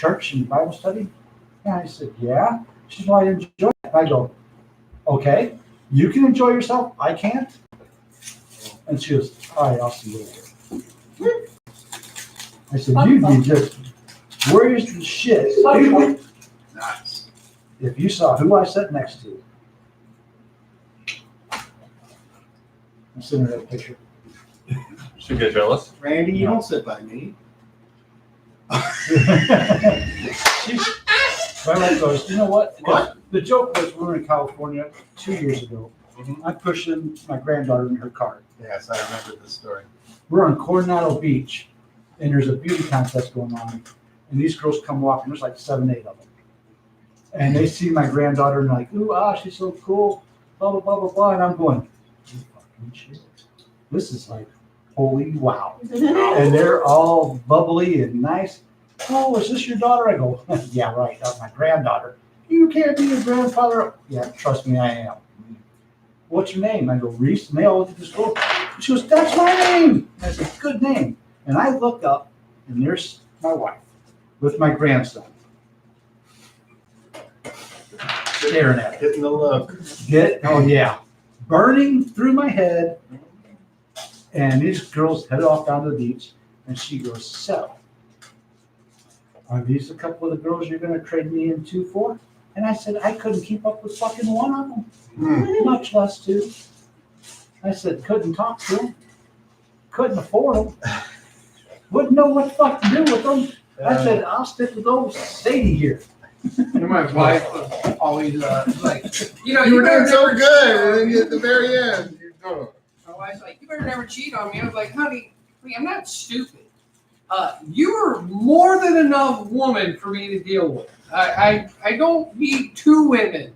church and Bible study? And I said, yeah. She said, well, I enjoy it. I go, okay, you can enjoy yourself. I can't. And she goes, all right, I'll see you later. I said, you'd be just worried as shit Nice. if you saw who I sat next to. I'm sending her that picture. Should get jealous. Randy, you don't sit by me. My wife goes, you know what? What? The joke was we were in California 2 years ago. I'm pushing my granddaughter in her car. Yes, I remember this story. We're on Coronado Beach, and there's a beauty contest going on. And these girls come walking. There's like 7, 8 of them. And they see my granddaughter and like, ooh, she's so cool, blah, blah, blah, blah, blah. And I'm going, you fucking shit. This is like, holy wow. And they're all bubbly and nice. Oh, is this your daughter? I go, yeah, right. That's my granddaughter. You can't be your grandfather. Yeah, trust me, I am. What's your name? I go, Reese. And they all look at this girl. She goes, that's my name. And I said, good name. And I look up, and there's my wife with my grandson. Staring at it. Getting the look. Oh, yeah. Burning through my head. And these girls head off down to the beach. And she goes, so, are these a couple of the girls you're going to trade me in two for? And I said, I couldn't keep up with fucking one of them, much less two. I said, couldn't talk to them, couldn't afford them, wouldn't know what the fuck to do with them. I said, I'll stick with old Sadie here. My wife was always like, You were doing so good, and then at the very end, my wife's like, you better never cheat on me. I was like, honey, I'm not stupid. You are more than enough woman for me to deal with. I don't need two women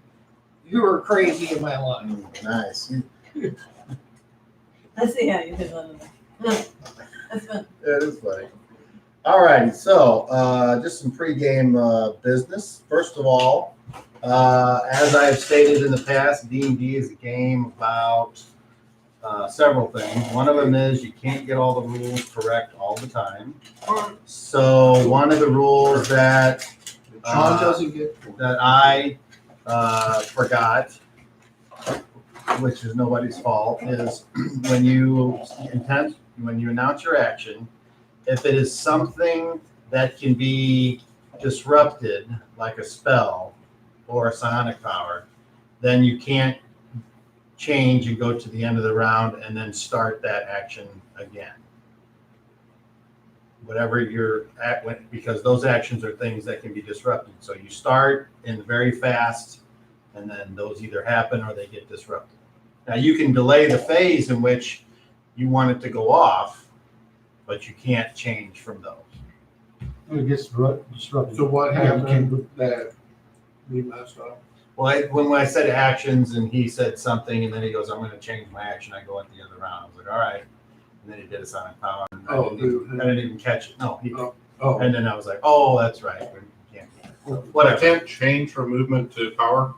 who are crazy in my life. Nice. I see how you did one. That's fun. That is funny. All right, so just some pregame business. First of all, as I have stated in the past, D&D is a game about several things. One of them is you can't get all the rules correct all the time. So one of the rules that Sean doesn't get that I forgot, which is nobody's fault, is when you announce your action, if it is something that can be disrupted, like a spell or a psionic power, then you can't change and go to the end of the round and then start that action again. Whatever you're at, because those actions are things that can be disrupted. So you start in very fast, and then those either happen or they get disrupted. Now you can delay the phase in which you want it to go off, but you can't change from those. It gets disrupted. So what Yeah, you happened that we messed up? Well, when I said actions and he said something, and then he goes, I'm going to change my action. I go at the other round. I was like, all right. And then he did a sonic power. And I didn't even catch it. No, he did. Oh. And then I was like, oh, that's right. We can't. I can't change from movement to power.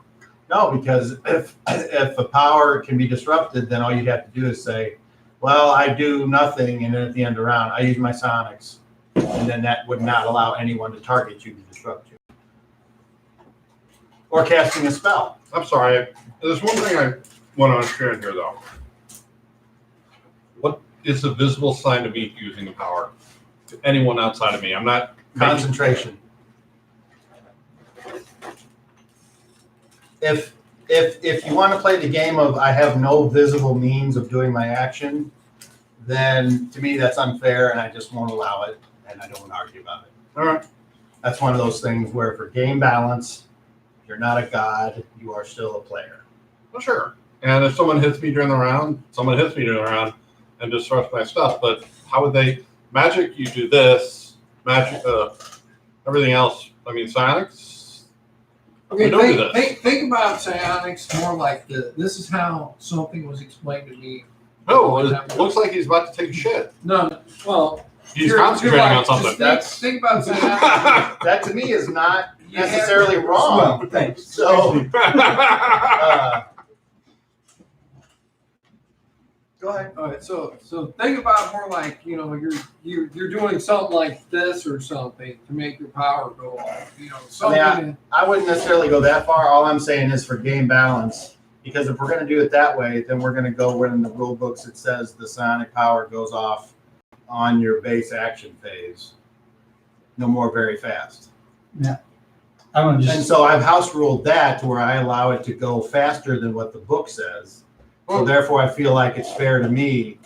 No, because if a power can be disrupted, then all you'd have to do is say, well, I do nothing, and then at the end of the round, I use my sonics, and then that would not allow anyone to target you to disrupt you. Or casting a spell. I'm sorry. There's one thing I want to understand here, though. What is the visible sign to me using the power to anyone outside of me? I'm not Concentration. If you want to play the game of I have no visible means of doing my action, then to me that's unfair, and I just won't allow it, and I don't want to argue about it. All right. That's one of those things where for game balance, you're not a god, you are still a player. Well, sure. And if someone hits me during the round, and disrupts my stuff. But how would they? Magic, you do this. Magic, everything else. I mean, psionics. Okay, don't do this. think about psionics more like this is how something was explained to me. No, it looks like he's about to take a shit. No, well, He's concentrating on something. Think about psionics. That to me is not necessarily wrong. Well, thanks. So Go ahead. All right, so think about more like, you're doing something like this or something to make your power go off. Something. I wouldn't necessarily go that far. All I'm saying is for game balance, because if we're going to do it that way, then we're going to go where in the rule books it says the psionic power goes off on your base action phase. No more very fast. I want to And just, so I've house ruled that to where I allow it to go faster than what the book says. So therefore, I feel like it's fair to me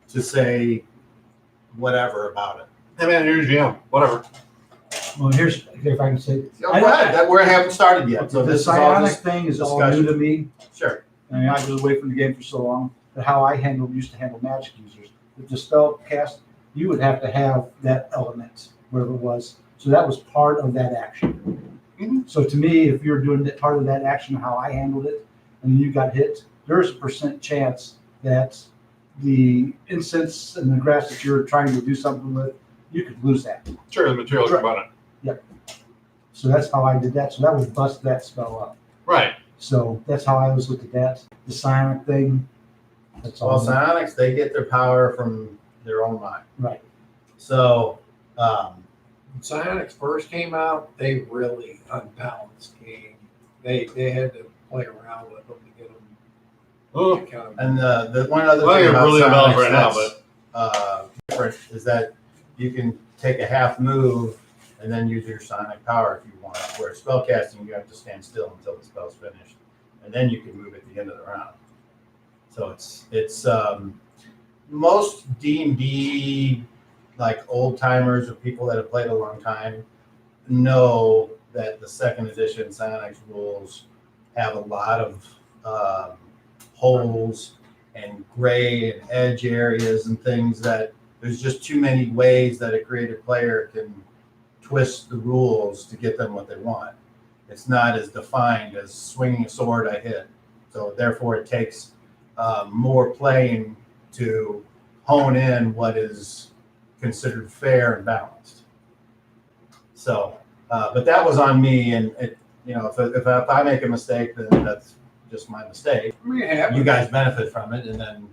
to say whatever about it. Hey man, you're GM, whatever. well, here's, if I can say, Go ahead. That we haven't started yet. So the this is all psionic just thing is all discussion. new to me. sure. I mean, I was away from the game for so long, but how I used to handle magic users. With the spell cast, you would have to have that element, wherever it was. So that was part of that action. Mhm. So to me, if you're doing that part of that action, how I handled it, and you got hit, there's a % chance that the incense and the grass that you're trying to do something with, you could lose that. Sure, the material component. So that's how I did that. So that would bust that spell up. Right. So that's how I always looked at that. The psionic thing, that's all. Well, psionics, they get their power from their own mind. Right. So, When Psionics first came out, they really unbalanced game. They had to play around with them to get them Oh, to kind of. and the one other well, thing you're about really psionics developed right now, that's, but different is that you can take a half move and then use your psionic power if you want. Where spellcasting, you have to stand still until the spell's finished, and then you can move at the end of the round. So it's most D&D like old timers or people that have played a long time know that the second edition psionics rules have a lot of holes and gray and edge areas and things that there's just too many ways that a creative player can twist the rules to get them what they want. It's not as defined as swinging a sword, I hit. So therefore it takes more playing to hone in what is considered fair and balanced. So, but that was on me, and it, if I make a mistake, then that's just my mistake. You guys benefit from it, and then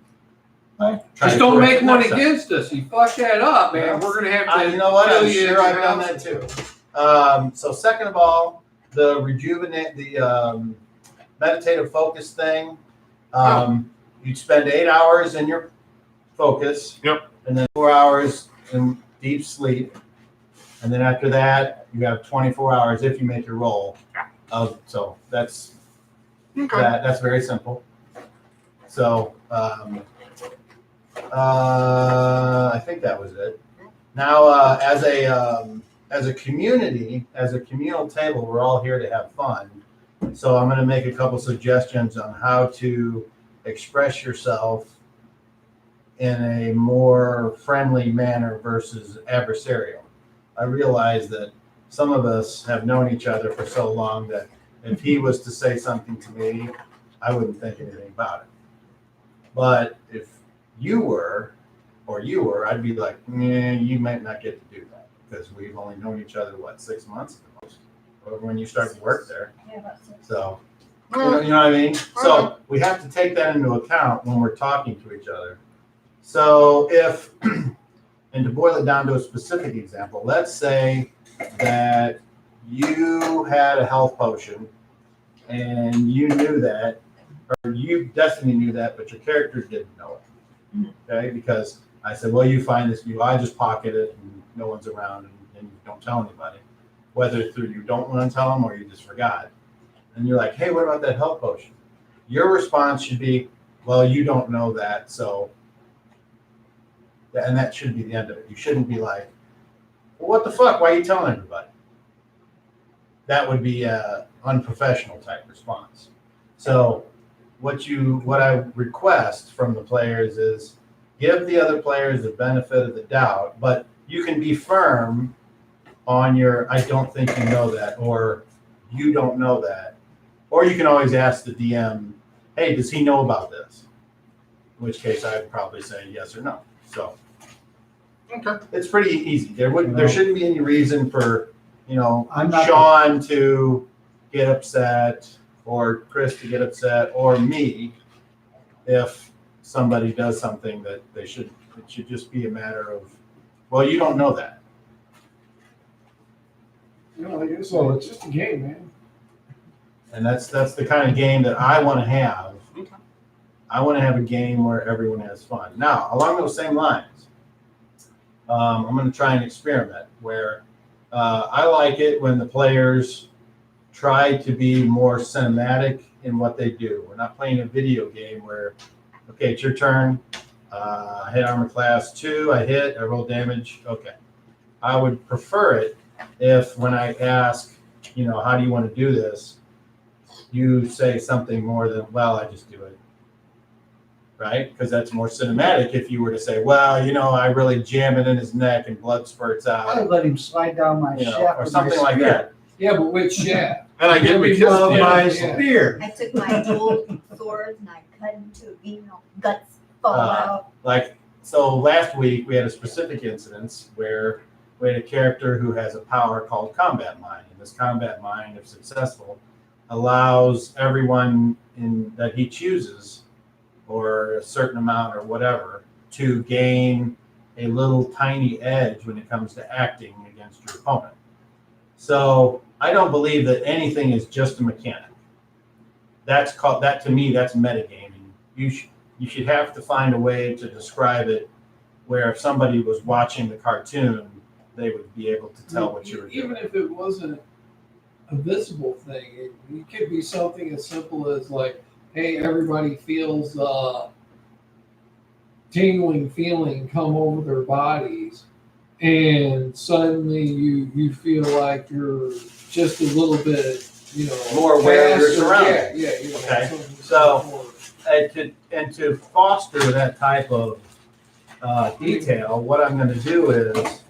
try Just to don't correct make it one next time. against us. You fuck that up, man. We're gonna have to. You know what? tell I'm you sure your I've done house- that too. So second of all, the meditative focus thing. You'd spend 8 hours in your focus. Yep. And then 4 hours in deep sleep. And then after that, you have 24 hours if you make your roll. So that's that's very simple. So I think that was it. Now, as a community, as a communal table, we're all here to have fun. So I'm going to make a couple suggestions on how to express yourself in a more friendly manner versus adversarial. I realize that some of us have known each other for so long that if he was to say something to me, I wouldn't think anything about it. But if you were, I'd be like, you might not get to do that because we've only known each other, 6 months at the most, or when you start to work there. Yeah, that's it. So, you know what I mean? So we have to take that into account when we're talking to each other. So if, and to boil it down to a specific example, let's say that you had a health potion and you knew that, or Destiny knew that, but your character didn't know it. Okay, because I said, well, you find this, I just pocket it and no one's around and you don't tell anybody. Whether through you don't want to tell them or you just forgot. And you're like, hey, what about that health potion? Your response should be, well, you don't know that, so, and that should be the end of it. You shouldn't be like, well, what the fuck? Why are you telling everybody? That would be a unprofessional type response. So what I request from the players is give the other players the benefit of the doubt, but you can be firm on your, I don't think you know that, or you don't know that. Or you can always ask the DM, hey, does he know about this? In which case I'd probably say yes or no. So okay. it's pretty easy. There shouldn't be any reason for, I'm not Sean to get upset or Chris to get upset or me if somebody does something that it should just be a matter of, well, you don't know that. Like I said, Well, it's just a game, man. And that's the kind of game that I want to have. Okay. I want to have a game where everyone has fun. Now, along those same lines, I'm going to try an experiment where I like it when the players try to be more cinematic in what they do. We're not playing a video game where, okay, it's your turn. I hit armor class 2. I hit. I roll damage. Okay. I would prefer it if when I ask, how do you want to do this? You say something more than, well, I just do it. Right? Because that's more cinematic if you were to say, well, I really jam it in his neck and blood spurts I out, let him slide down my shaft or with my something like spear. that. Yeah, but which shaft? And I get me kissed. Well, Yeah. my Yeah. spear. I took my dual swords and I cut into guts fall out. So last week we had a specific incident where we had a character who has a power called Combat Mind. And this Combat Mind, if successful, allows everyone that he chooses, or a certain amount or whatever, to gain a little tiny edge when it comes to acting against your opponent. So I don't believe that anything is just a mechanic. To me, that's metagaming. You should have to find a way to describe it where if somebody was watching the cartoon, they would be able to tell what you were doing. Even if it wasn't a visible thing, it could be something as simple as like, hey, everybody feels tingling feeling come over their bodies, and suddenly you feel like you're just a little bit, More aware of your faster. surroundings. Yeah. Okay. something So- more. And to foster that type of detail, what I'm going to do is,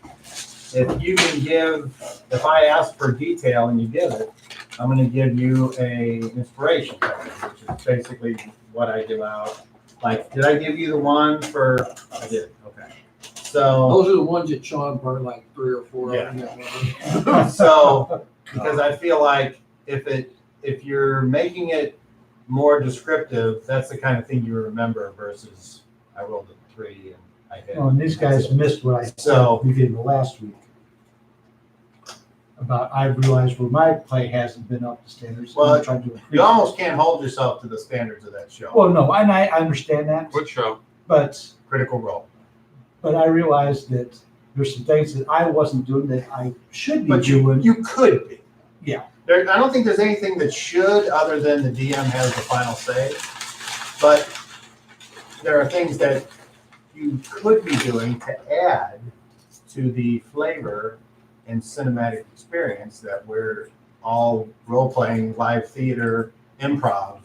if I ask for detail and you give it, I'm going to give you a inspiration card, which is basically what I give out. Like, did I give you the one for? I did. Okay. So, Those are the ones that Sean burned like 3 or 4 of them. because I feel like if you're making it more descriptive, that's the kind of thing you remember versus I rolled a 3 and I hit. Oh, and these guys missed what I said So- at the beginning of last week. I realized where my play hasn't been up to standards. Well, I'm trying to increase You it. almost can't hold yourself to the standards of that show. Well, no, and I understand that, What show? but Critical Role. I realized that there's some things that I wasn't doing that I should be But doing. you could be. Yeah. I don't think there's anything that should, other than the DM has the final say. But there are things that you could be doing to add to the flavor and cinematic experience that we're all role-playing, live theater, improv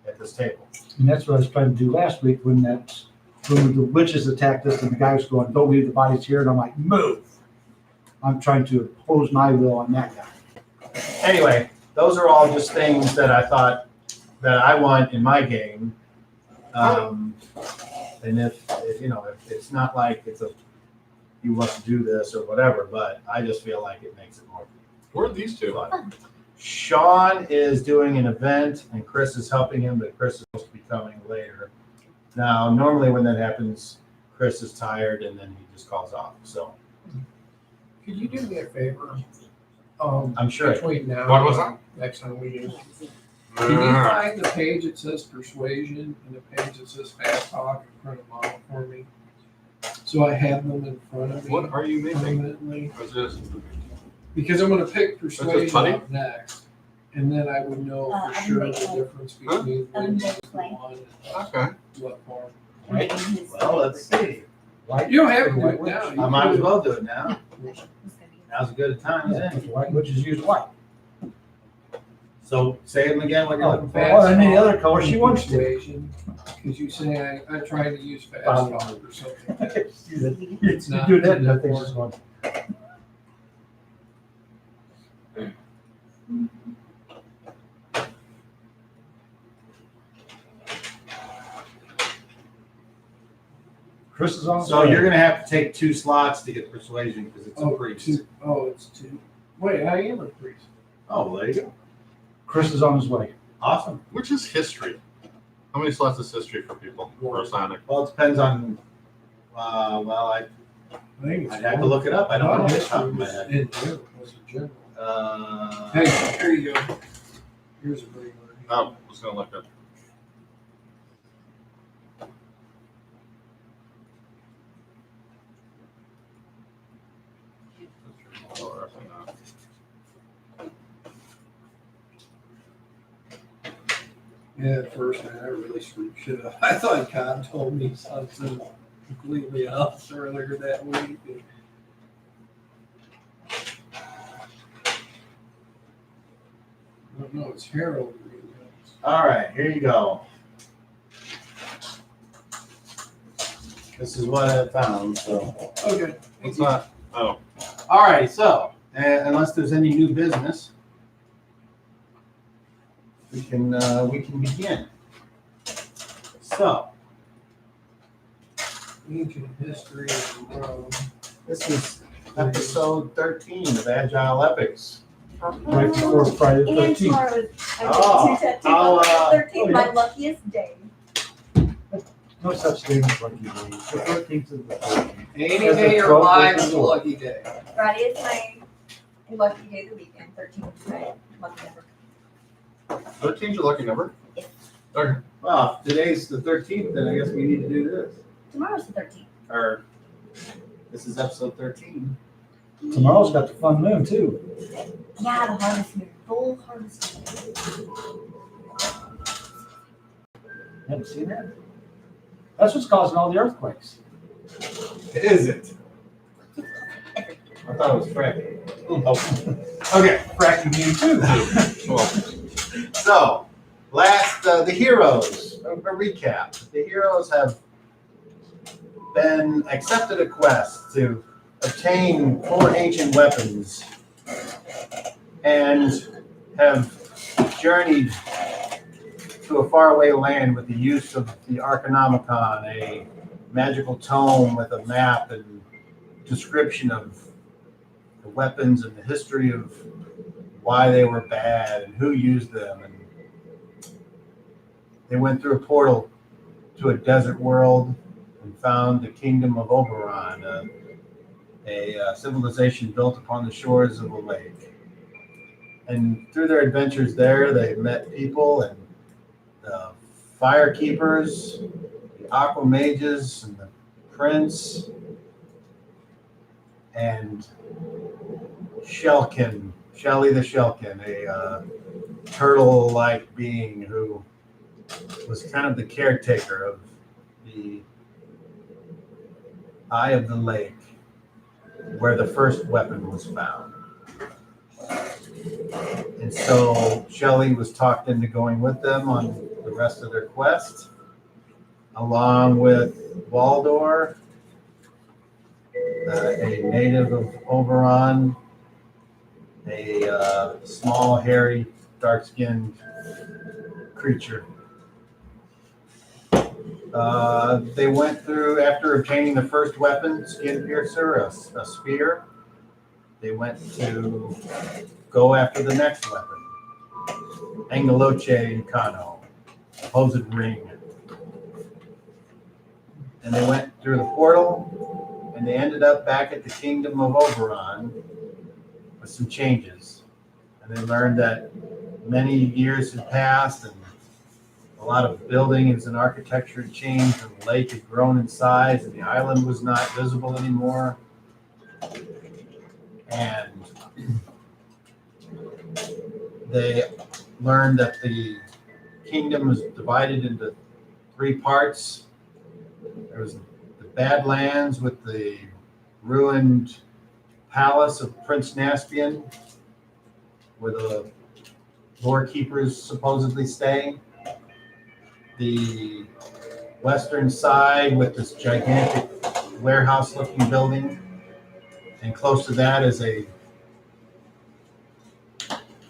at this table. And that's what I was trying to do last week when the witches attacked us and the guy was going, don't leave the bodies here. And I'm like, move. I'm trying to impose my will on that guy. Anyway, those are all just things that I thought that I want in my game. And if it's not like you must do this or whatever, but I just feel like it makes it more Where are these two? fun. Sean is doing an event and Chris is helping him, but Chris is supposed to be coming later. Now, normally when that happens, Chris is tired and then he just calls off. So Could you do me a favor? I'm sure. Between now What was and next time we do. Can you find the page that says persuasion and the page that says fast talk and print them out for me? So I have them in front of me. What are you making? Permanently. Is this? Because I'm gonna pick persuasion funny? up next. And then I would know I'm for sure the making- difference between I'm which making- one Okay. and what form. Right? Well, let's see. White, You don't have to do white it witch. now. I might as well do it now. Now's as good a time as Yeah, any. because white witches use white. So say them again what you're looking for. Or any other color she wants to. Persuasion, because you say I tried to use fast talk or something. You do that, and I think it's going. Chris is on. So you're gonna have to take 2 slots to get persuasion because it's a Oh, priest. it's 2. Wait, I am a priest. Oh, well, there you go. Chris is on his way. Awesome. Which is history. How many slots is history for people for Sonic? Well, it depends on, I think it's I'd have to look it up. I don't know off the top of my history head. in general, was in general. Hey, here you go. Here's a regular. Oh, I was gonna look up. Yeah, at first, man, I really screwed shit up. I thought Con told me something completely else earlier that week. I don't know, it's Harold. All right, here you go. This is what I found, so. Okay. It's not. Oh, All right, so, unless there's any new business, we can begin. So, Ancient history of Rome. this is episode 13 of Agile Epics. Right before Friday the And 13th. tomorrow is, Oh, tomorrow I'll, 13, my luckiest day. No such thing as lucky days. The 13th is the 13th. Any day you're alive is a lucky day. Friday is my lucky day of the weekend, 13th is my lucky number. 13's your lucky number. Okay. well, if today's the 13th, then I guess we need to do this. Tomorrow's the 13th. Or, this is episode 13. Tomorrow's got the fun moon too. Yeah, the harvest moon, full harvest moon. Haven't seen that? That's what's causing all the earthquakes. Is it? I thought it was fracking. Oh. Okay, fracking you too. Well, So, the heroes, a recap. The heroes have been accepted a quest to obtain 4 ancient weapons and have journeyed to a faraway land with the use of the Arcanomicon, a magical tome with a map and description of the weapons and the history of why they were bad and who used them. And they went through a portal to a desert world and found the kingdom of Oberon, a civilization built upon the shores of a lake. And through their adventures there, they met people and the fire keepers, the aqua mages, and the prince, and Shellkin, Shelly the Shellkin, a turtle-like being who was kind of the caretaker of the eye of the lake, where the first weapon was found. And so Shelley was talked into going with them on the rest of their quest, along with Waldor, a native of Oberon, a small, hairy, dark-skinned creature. They went through, after obtaining the first weapon, Skin Piercer, a spear, they went to go after the next weapon, Angoloche Incano, supposed ring. And they went through the portal, and they ended up back at the kingdom of Oberon with some changes. And they learned that many years had passed, and a lot of buildings and architecture had changed, and the lake had grown in size, and the island was not visible anymore. And they learned that the kingdom was divided into 3 parts. There was the Badlands with the ruined palace of Prince Naspian, where the lore keepers supposedly stay. The western side with this gigantic warehouse-looking building, and close to that is a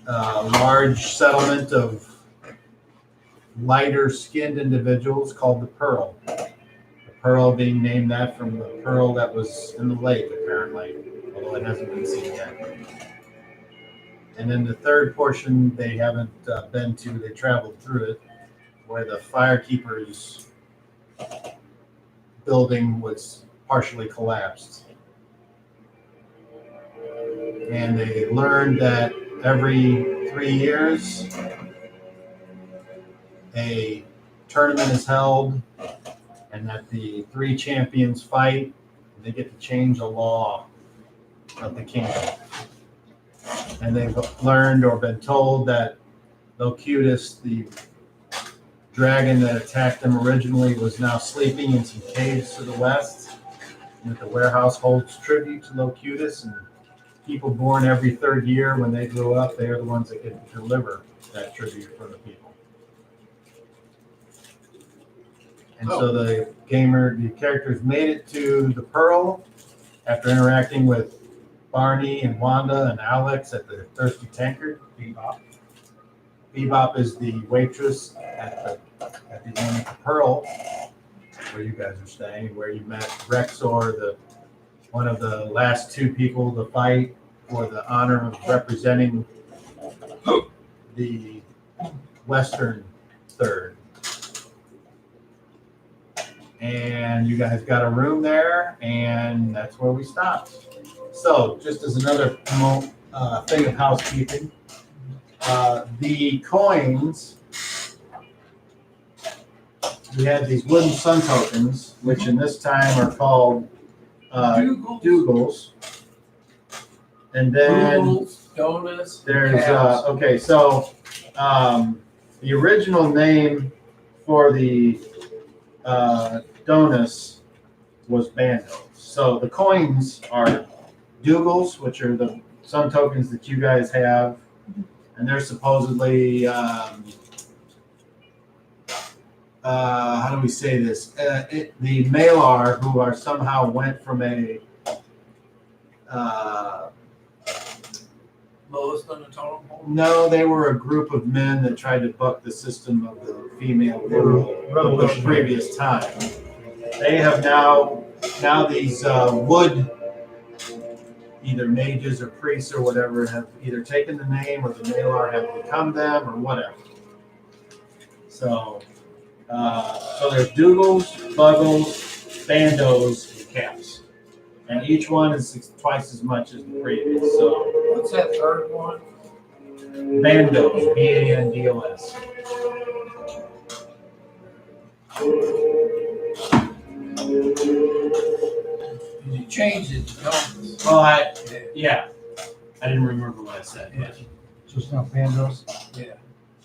large settlement of lighter-skinned individuals called the Pearl. The Pearl being named that from the pearl that was in the lake, apparently, although it hasn't been seen yet. And then the third portion they haven't been to, they traveled through it, where the firekeepers building was partially collapsed. And they learned that every 3 years, a tournament is held, and that the 3 champions fight. And they get to change the law of the kingdom. And they've learned or been told that Locutus, the dragon that attacked them originally, was now sleeping in some caves to the west. And that the warehouse holds tribute to Locutus, and people born every 3rd year, when they grow up, they are the ones that can deliver that tribute for the people. And so the characters made it to the Pearl after interacting with Barney and Wanda and Alex at the Thirsty Tankard. Bebop. Bebop is the waitress at the inn at the Pearl, where you guys are staying, where you met Rexor, one of the last 2 people to fight for the honor of representing the Western Third. And you guys got a room there, and that's where we stopped. So, just as another thing of housekeeping, the coins, we had these wooden sun tokens, which in this time are called Dougals. And then Donuts. there's, so the original name for the Donuts was Bandos. So the coins are Dougals, which are the sun tokens that you guys have, and they're supposedly how do we say this? The Malar, who are somehow went from a Lowest on the totem pole. no, they were a group of men that tried to buck the system of the female world of the previous time. They have now these wood, either mages or priests or whatever, have either taken the name or the Malar have become them or whatever. So there's Dougals, Buggles, Bandos, and Caps. And each one is twice as much as the previous. So What's that 3rd one? Bandos, B-A-N-D-O-S. You changed it to donuts. Well, I didn't remember what I said. Yeah. So it's now Bandos. Yeah.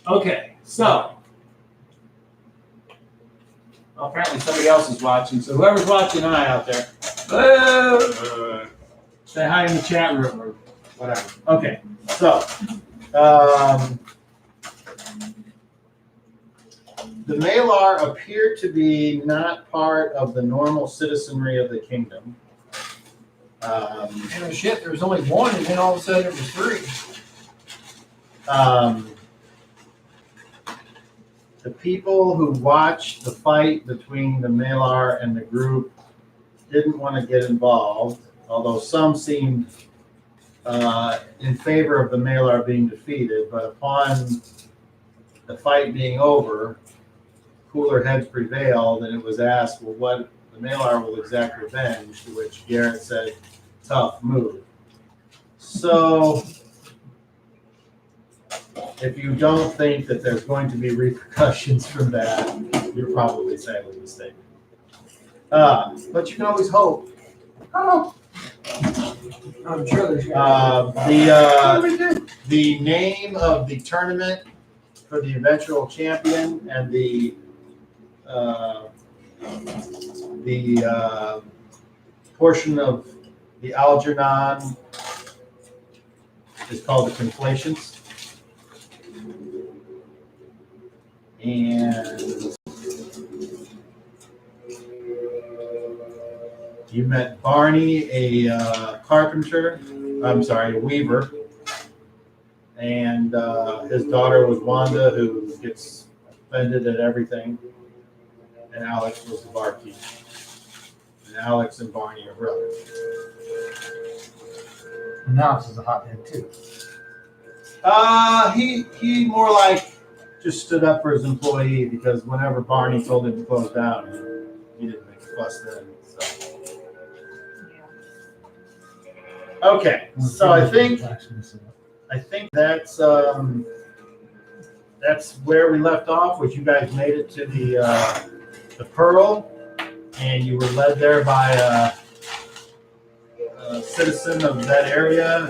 Okay, so apparently somebody else is watching. So whoever's watching, hi out there. Say hi in the chat room or whatever. Okay, so the Malar appear to be not part of the normal citizenry of the kingdom. And shit, there was only 1, and then all of a sudden it was 3. The people who watched the fight between the Malar and the group didn't want to get involved, although some seemed in favor of the Malar being defeated. But upon the fight being over, cooler heads prevailed, and it was asked, well, what the Malar will exact revenge, to which Garret said, tough move. So if you don't think that there's going to be repercussions from that, you're probably sadly mistaken. But you can always hope. Oh. I'm sure there's The name of the tournament for the eventual champion and the portion of the Algernon is called the Conflations. And you met Barney, a carpenter, a weaver, and his daughter was Wanda, who gets offended at everything, and Alex was the barkeep. And Alex and Barney are brothers. And Alex is a hothead too. He more like just stood up for his employee because whenever Barney told him to close down, he didn't make a fuss then. So. Okay, so I think that's where we left off. Was you guys made it to the Pearl, and you were led there by a citizen of that area,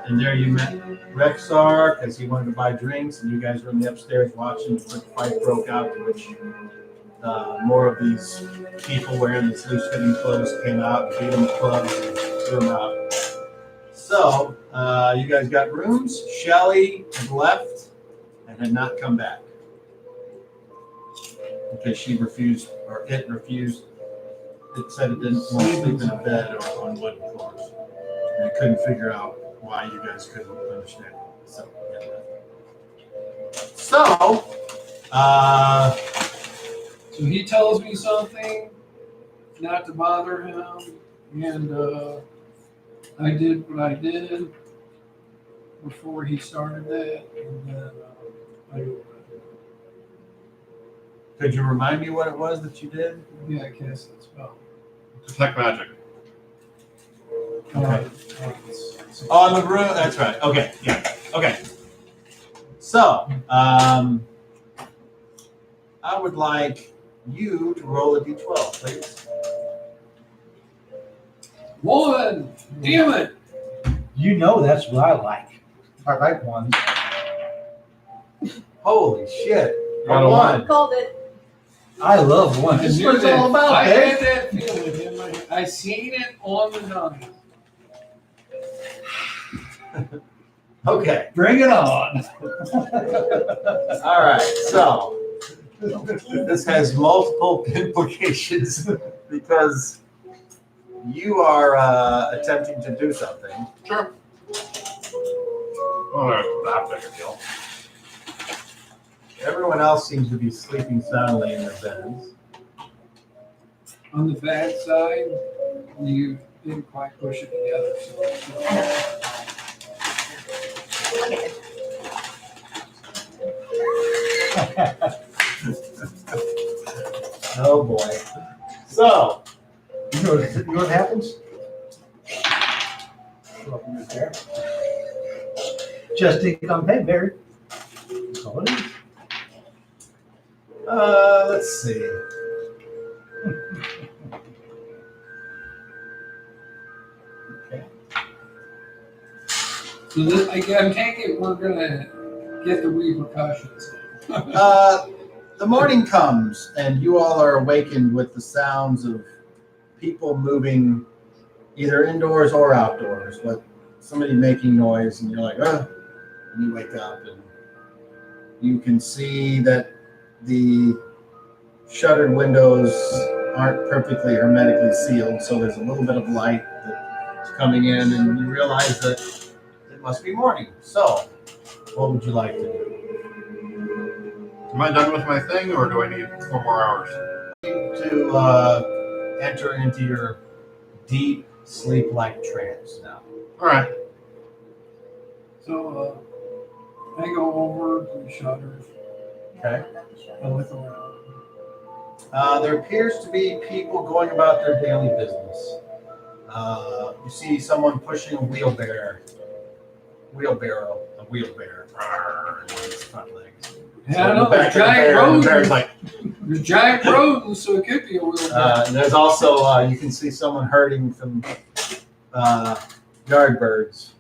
and there you met Rexar because he wanted to buy drinks, and you guys were in the upstairs watching. The fight broke out, to which more of these people wearing these loose-fitting clothes came out and beat them with clubs and threw them out. So you guys got rooms. Shelly had left and had not come back because she refused, or it refused. It said it didn't want to sleep in a bed or on wooden floors, and it couldn't figure out why you guys couldn't understand. So, yeah. So, So he tells me something, not to bother him, and I did what I did before he started that, and then could you remind me what it was that you did? I cast that spell. Detect magic. Okay. On the room. That's right. Okay. Yeah. Okay. So, I would like you to roll a d12, please. 1! Damn it! You know that's what I like. I like ones. Holy shit! Got a one. Called it. I love ones. This is what it's all about, I Dave. had that feeling in my head. I seen it on the dice. Okay. Bring it on. All right. So this has multiple implications because you are attempting to do something. Sure. Oh, not big a deal. Everyone else seems to be sleeping soundly in their beds. On the bad side, you didn't quite push it together. Oh boy. So, You know what happens? Show up in your chair. Just didn't come pay, Barry. That's all it is. let's see. Okay. So this, I'm taking we're gonna get the repercussions. The morning comes, and you all are awakened with the sounds of people moving either indoors or outdoors, but somebody making noise, and you're like, oh, and you wake up, and you can see that the shuttered windows aren't perfectly hermetically sealed, so there's a little bit of light that's coming in, and you realize that it must be morning. So, what would you like to do? Am I done with my thing, or do I need 4 more hours? To enter into your deep sleep-like trance now. All right. So I go over to the shutters. Okay. I look around. There appears to be people going about their daily business. You see someone pushing a wheelbarrow, and on its front legs. Yeah, I know, the back there's of the giant bear, and the bear's rodents. like, There's giant rodents, so it could be a wheelbarrow. and there's also, you can see someone herding some yard birds.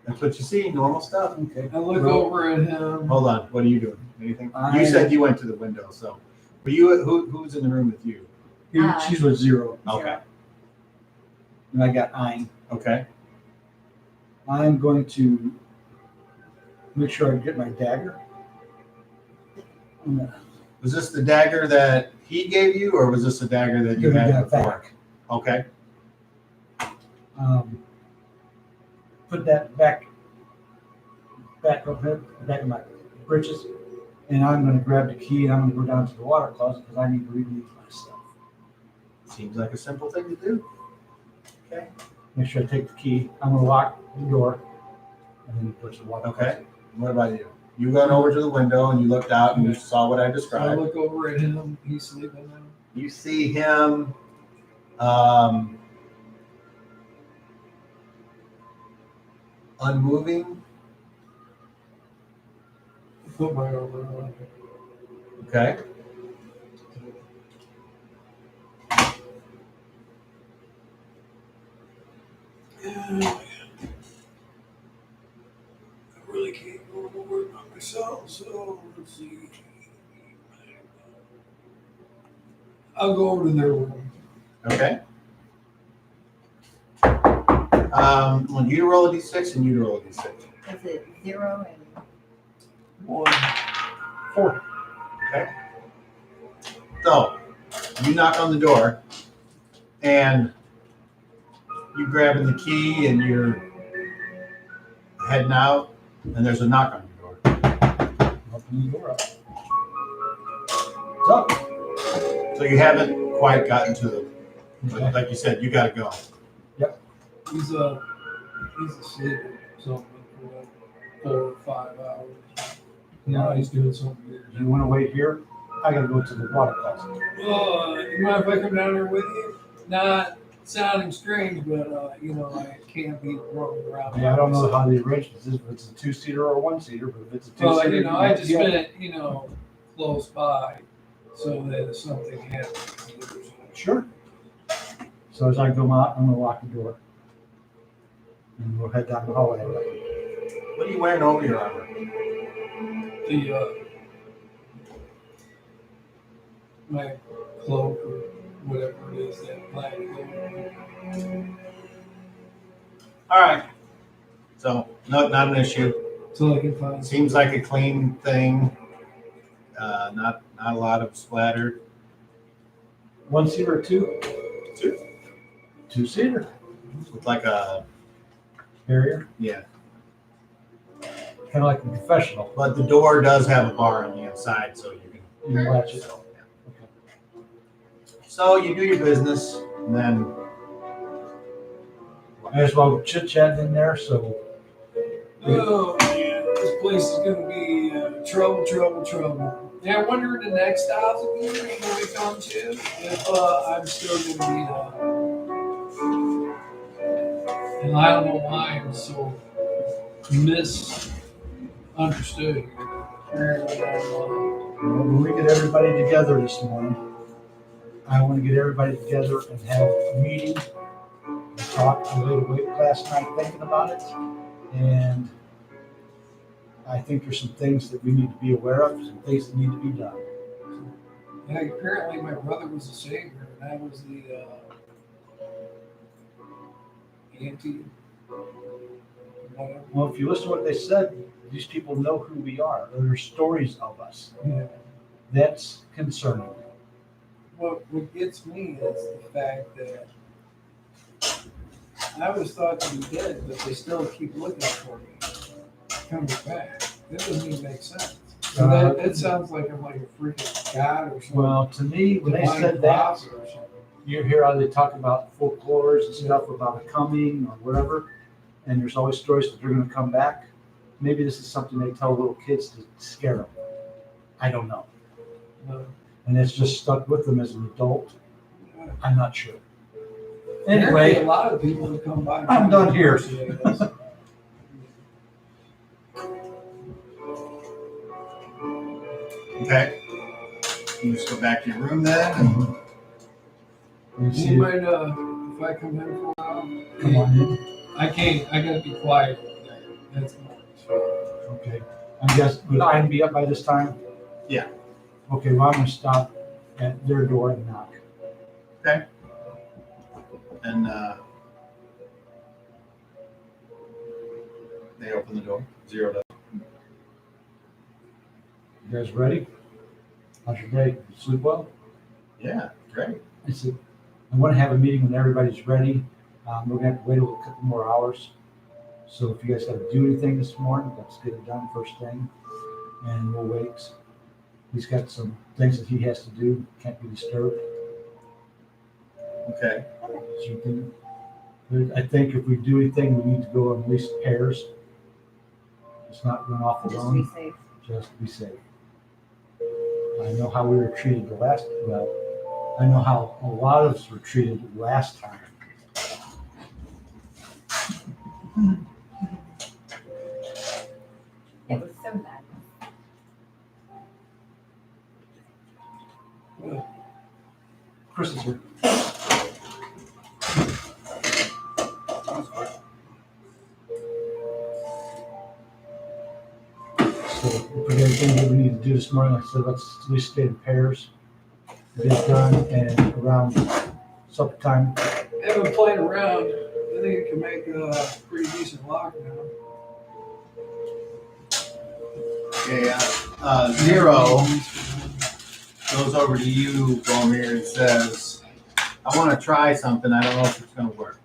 That's what you see, normal stuff. Okay. I look over at him. Hold on, what are you doing? Anything? I- You said you went to the window, so. Were you, who's in the room with you? She's with 0. Okay, And I got 9. okay. I'm going to make sure I get my dagger. I'm gonna Was this the dagger that he gave you, or was this a dagger that you give had that before? back. Okay, Put that back up here, back in my britches, and I'm going to grab the key and I'm going to go down to the water closet because I need to relieve my stuff. Seems like a simple thing to do. Okay. Make sure I take the key. I'm gonna lock the door. And then push the water. Okay. What about you? You went over to the window and you looked out and you saw what I So I described. look over at him, he's sleeping now. You see him unmoving. Put my arm around him. Okay. I really can't go to work by myself, so let's see. I'll go over to their room. Okay. When you roll a d6 and you roll a d6. Is it 0 and 1. 4. So you knock on the door and you grabbing the key and you're heading out and there's a knock on your door. Open the door up. What's up? So you haven't quite gotten to the, Okay. like you said, you gotta go. He's asleep or something for like 4 or 5 hours. Now he's doing something weird. You wanna wait here? I gotta go to the water closet. You mind if I come down there with you? Not sounding strange, but I can't be roaming around. Yeah, I don't know how the arrangement is, if it's a 2-seater or a 1-seater, but if it's a 2-seater. Well, I just meant it, close by, so that if something happens. Sure. So as I go out, I'm gonna lock the door. And we'll head down the hallway. What are you wearing over your armor? My cloak or whatever it is, that black cloak. All right. So no, not an issue. So I can find. Seems like a clean thing. Not a lot of splatter. 1-seater or 2? 2-seater. With like a Barrier. yeah. Kind of like a professional. But the door does have a bar on the inside, so you can. You can latch it. So, yeah. So you do your business, and then May as well chit chat in there. So Oh man, this place is gonna be trouble. Yeah, I wonder the next house again when we come to if I'm still gonna be and I don't know why I'm so misunderstood here. Apparently when we get everybody together this morning, I want to get everybody together and have a meeting. We talked a little late last night thinking about it, and I think there's some things that we need to be aware of, some things that need to be done. yeah, apparently my brother was a savior and I was the anti whatever. Well, if you listen to what they said, these people know who we are. There's stories of us. Yeah. That's concerning. What gets me is the fact that I was thought to be dead, but they still keep looking for me, coming back. That doesn't even make sense. So that sounds like I'm like a freaking god or something. Well, to me, when they Divine said that, prophet or something. you hear how they talk about folklores and stuff about a coming or whatever, and there's always stories that they're going to come back. Maybe this is something they tell little kids to scare them. I don't know. And it's just stuck with them as an adult. I'm not sure. Apparently, a Anyway, lot of people have come by. I'm done here. okay. You just go back to your room then. And you see, You might, if I come in for a while, come on in. I can't. I gotta be quiet over there. That's more. Okay. I guess, would I be up by this time? Yeah. Okay, well, I'm going to stop at their door and knock. and they open the door. 0 to. You guys ready? How's your day? You sleep well? Yeah, great. I said, I want to have a meeting when everybody's ready. We're gonna have to wait a couple more hours. So if you guys got to do anything this morning, let's get it done first thing, and we'll wait. He's got some things that he has to do, can't be disturbed. Okay. So you can- I think if we do anything, we need to go on at least pairs. Just not run off Just to be alone, safe. just to be safe. I know how we were treated the last, well, I know how a lot of us were treated last time. It was so bad. Chris is here. So if we got anything that we need to do this morning, like I said, let's at least stay in pairs. Get it done and around supper time. Haven't played around. I think it can make a pretty decent lockdown. Okay, Zero goes over to you, Bomir, and says, I want to try something. I don't know if it's going to work.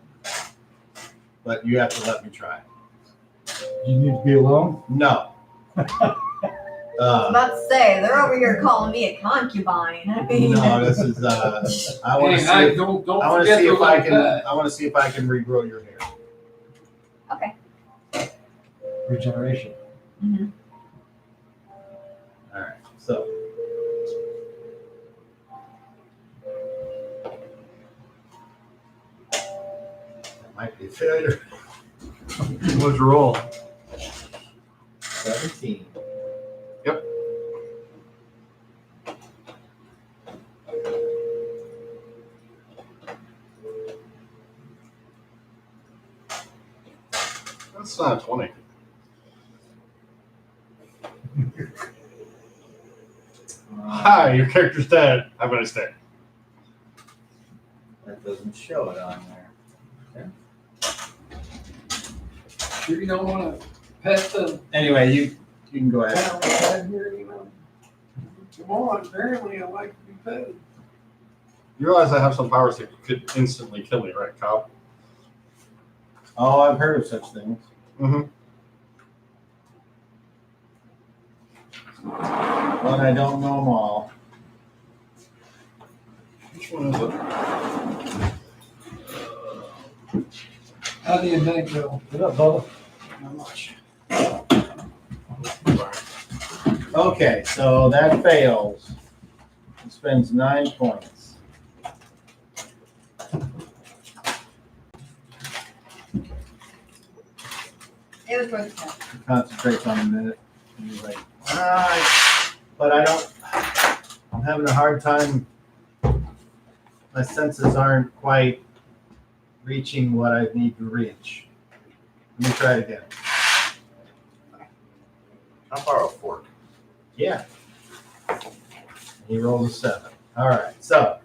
But you have to let me try. You need to be alone. No. I was about to say, they're over here calling me a concubine. I mean, No, this is, I want to Hey, see, don't I want to forget see to if I like can, that. I want to see if I can regrow your hair. okay. Regeneration. Mhm. All right, so. That might be a failure. What's your roll? 17. That's not 20. Hi, your character's dead. Have a nice day. That doesn't show it on there. Sure you don't want to pet the Anyway, you can go ahead. town pet here, you know? Come on, apparently I like to be petted. You realize I have some powers that could instantly kill me, right, Kyle? Oh, I've heard of such things. Mm-hmm. But I don't know them all. Which one is it? How do you think, Bill? What up, Bubba? Not much. Okay, so that fails. It spends 9 points. It was worth the test. It concentrates on a minute. And you're like, but I don't, I'm having a hard time. My senses aren't quite reaching what I need to reach. Let me try it again. I'll borrow a fork. Yeah. He rolls a 7. All right, so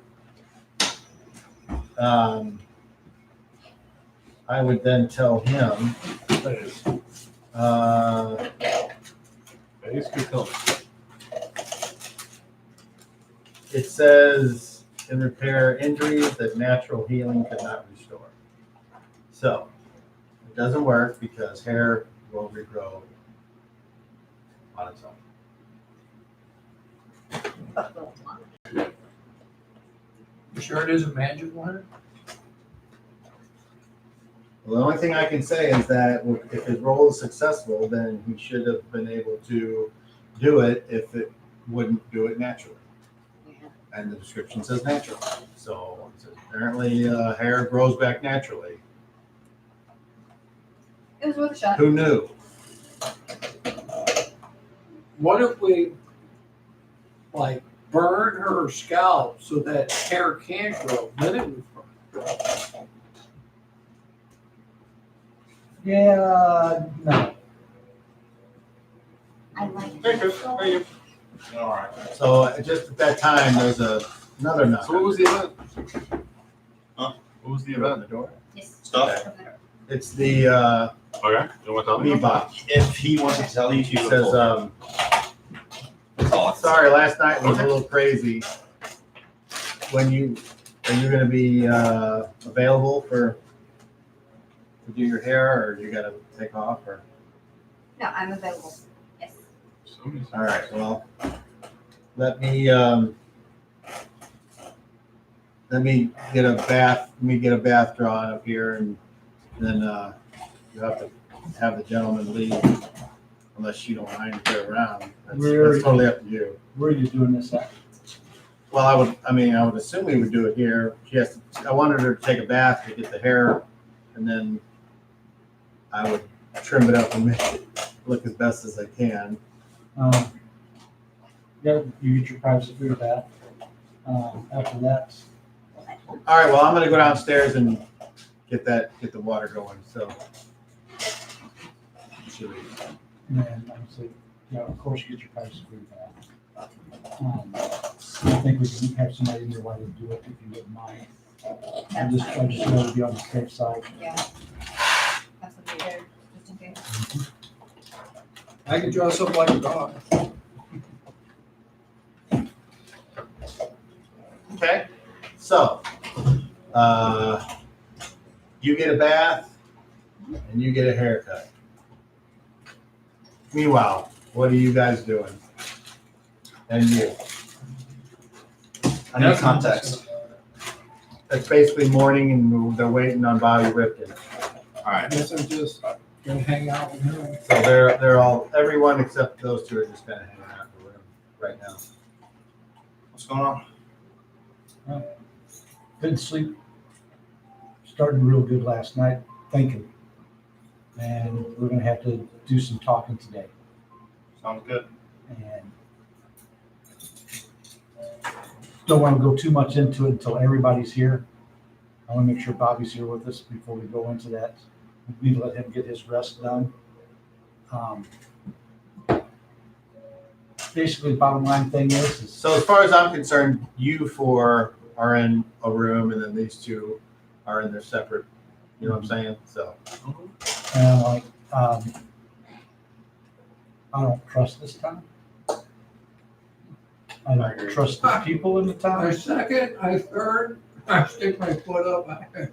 I would then tell him, Phase. uh, Phase could kill me. it says can repair injuries that natural healing could not restore. So it doesn't work because hair will regrow on its own. You sure it isn't magic one? Well, the only thing I can say is that if his roll is successful, then he should have been able to do it if it wouldn't do it naturally. And the description says natural. So it says apparently hair grows back naturally. It was worth a shot. Who knew? What if we, like, burn her scalp so that hair can grow? Then it would grow. Yeah, no. I like it. Hey, Chris. How are you? All right. So just at that time, there's another knock. So what was the event? Huh? What was the Open event? the door? Yes. Stuff. It's the Okay. You want to tell me? Bebop. If he wants to tell you, She he says, sorry, last night was a little crazy. Are you going to be available to do your hair, or you got to take off? Or No, I'm available. Yes. all right, well, let me let me get a bath drawn up here, and then you have to have the gentleman leave unless you don't mind if they're around. That's totally up to you. Where are you doing this at? Well, I would assume we would do it here. I wanted her to take a bath to get the hair, and then I would trim it up and make it look as best as I can. Yeah, you get your privacy for your bath. After that, All right, well, I'm gonna go downstairs and get the water going, so. and then I would say, yeah, of course you get your privacy for your bath. I think we can have somebody in there while they do it, if you wouldn't mind. I just want to be on the safe side. Yeah. Have somebody there, just in case. I can dress up like a dog. Okay, so, you get a bath and you get a haircut. Meanwhile, what are you guys doing? And you? I need context. It's basically morning and they're waiting on Bobby Ripton. All I right. guess I'm just gonna hang out with him. So they're all, everyone except those two are just kind of hanging out in the room right now. What's going on? Didn't sleep. Started real good last night, thinking. And we're gonna have to do some talking today. Sounds good. And don't want to go too much into it until everybody's here. I want to make sure Bobby's here with us before we go into that. We need to let him get his rest done. Basically, the bottom line thing is So as far as I'm concerned, you four are in a room and then these two are in their separate, you know what I'm saying? So, and I don't trust this town. I don't trust the people in the I town. second, I third, I stick my foot up, I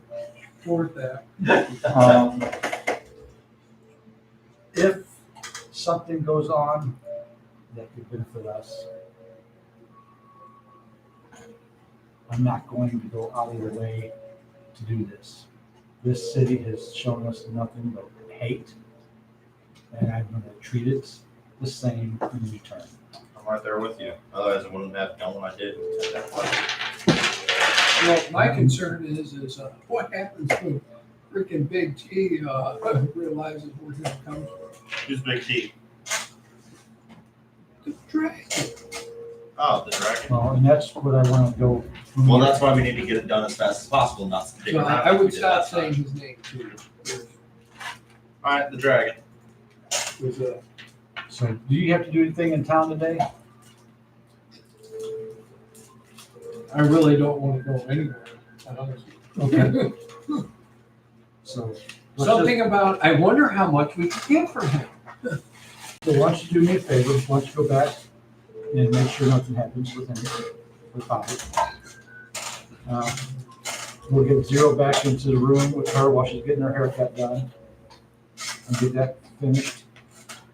fourth that. If something goes on that could benefit us, I'm not going to go out of the way to do this. This city has shown us nothing but hate, and I'm going to treat it the same in return. I'm right there with you. Otherwise, I wouldn't have done what I did. Well, my concern is what happens when freaking Big T realizes where he comes from? Who's Big T? The dragon. Oh, the dragon. Well, and that's what I want to go. Well, that's why we need to get it done as fast as possible, not stick So around. I like we would did stop last time. saying his name too. All right, the dragon. Was So, do you have to do anything in town today? I really don't want to go anywhere. Honestly. Okay. So, let's Something about, I wonder how much we could get from him. So why don't you do me a favor, why don't you go back and make sure nothing happens with him, with Bobby. We'll get Zero back into the room with her while she's getting her haircut done. And get that finished.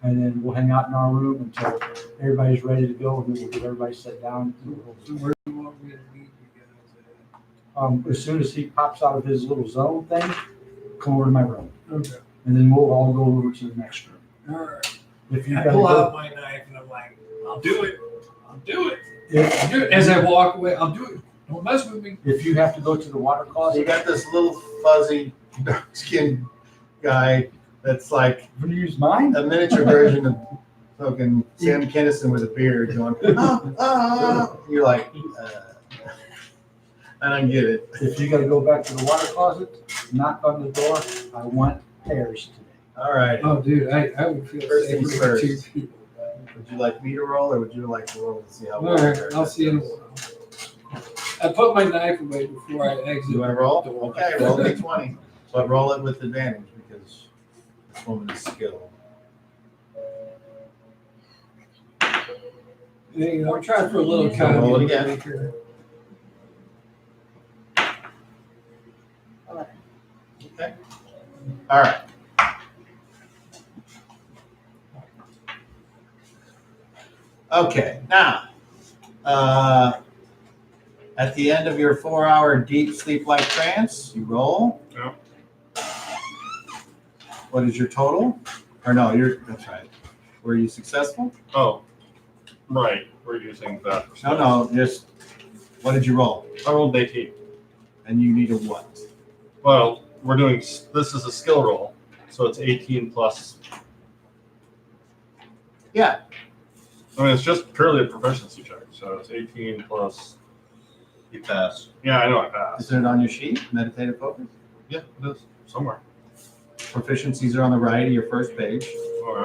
And then we'll hang out in our room until everybody's ready to go, and then we'll get everybody set down. So where do you want me to meet you guys As soon as he pops out of his little zone thing, come over to my room. at? Okay. And then we'll all go over to the next room. All right. If you I gotta pull go, out my knife and I'm like, I'll do it. I'll do it. if, I'll do it. As I walk away, I'll do it. Don't mess with me. if you have to go to the water you closet, got this little fuzzy, dark-skinned guy that's like I'm gonna use mine. a miniature version of fucking Sam Kinison with a beard going, You're like, I don't get it. If you gotta go back to the water closet, knock on the door, I want pears today. All right. Oh, dude, I would feel First safer things with two first. people. Would you like me to roll or would you like to roll to see how All well right, your I'll see you in a while. I put my knife away before I exit. You want to roll? the door. Okay, roll D20. But roll it with advantage because this woman is skilled. You know, I'm trying for a little So roll it comedy. again. 11. Okay. All right. Okay, now, At the end of your 4-hour deep sleep-like trance, you roll. Yeah. What is your total? Or no, that's right. Were you successful? Oh, right. We're using that. For No, skills. no, just, what did you roll? I rolled 18. And you need a what? Well, we're doing, this is a skill roll, so it's 18 plus. Yeah. I mean, it's just purely a proficiency check, so it's 18 plus. You passed. Yeah, I know I Is passed. it on your sheet? Meditative focus? Yeah, it is somewhere. Proficiencies are on the right of your first page. All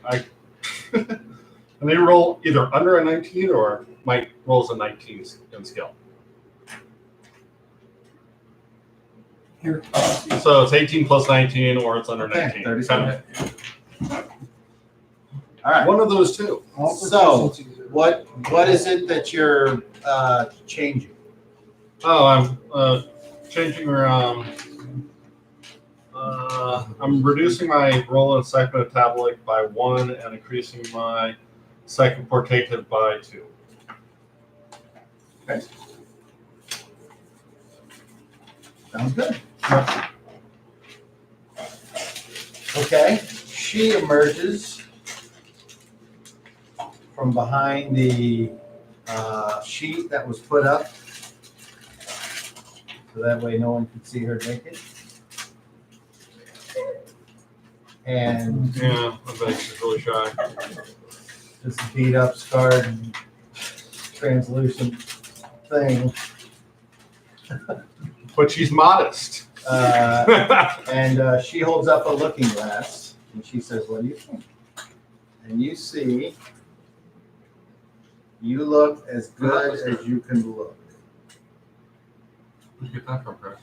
right. And they roll either under a 19 or Mike rolls a 19 in skill. Here. So it's 18 plus 19 or it's under Okay, 19. 37. All right. One of those two. All So, proficiencies are- What is it that you're changing? Oh, I'm changing around. I'm reducing my roll in psychometabolic by 1 and increasing my psychoportative by 2. Okay. Sounds good. Okay, she emerges from behind the sheet that was put up, so that way no one could see her naked. And Yeah, I bet she's really shy. this beat up, scarred, translucent thing. But she's modest. And she holds up a looking glass and she says, "What do you think?" And you see, you look as good as you can look. Where'd you get that from, Chris?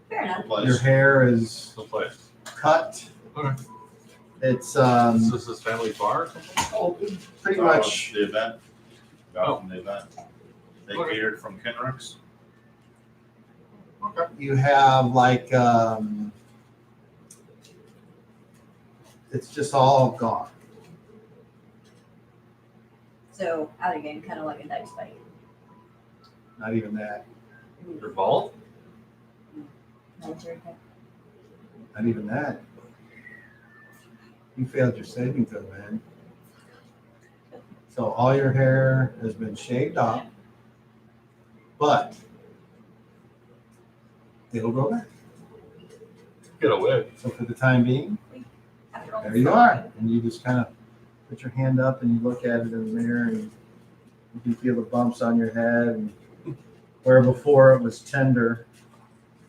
Fair enough. Your hair is The place. cut. Okay. It's Is this his family bar or something? Oh, pretty much The event. Got Oh. from the event. They Okay. catered from Kenrick's. Okay. you have like it's just all gone. So out again, kind of like a dice fight. Not even that. You're bald? Military type. Not even that. You failed your saving throw, man. So all your hair has been shaved off, but it'll grow back. Get a wig. So for the time being, Have it all there you are. And you just kind of put your hand up and you look at it in the mirror and you can feel the bumps on your head. And where before it was tender,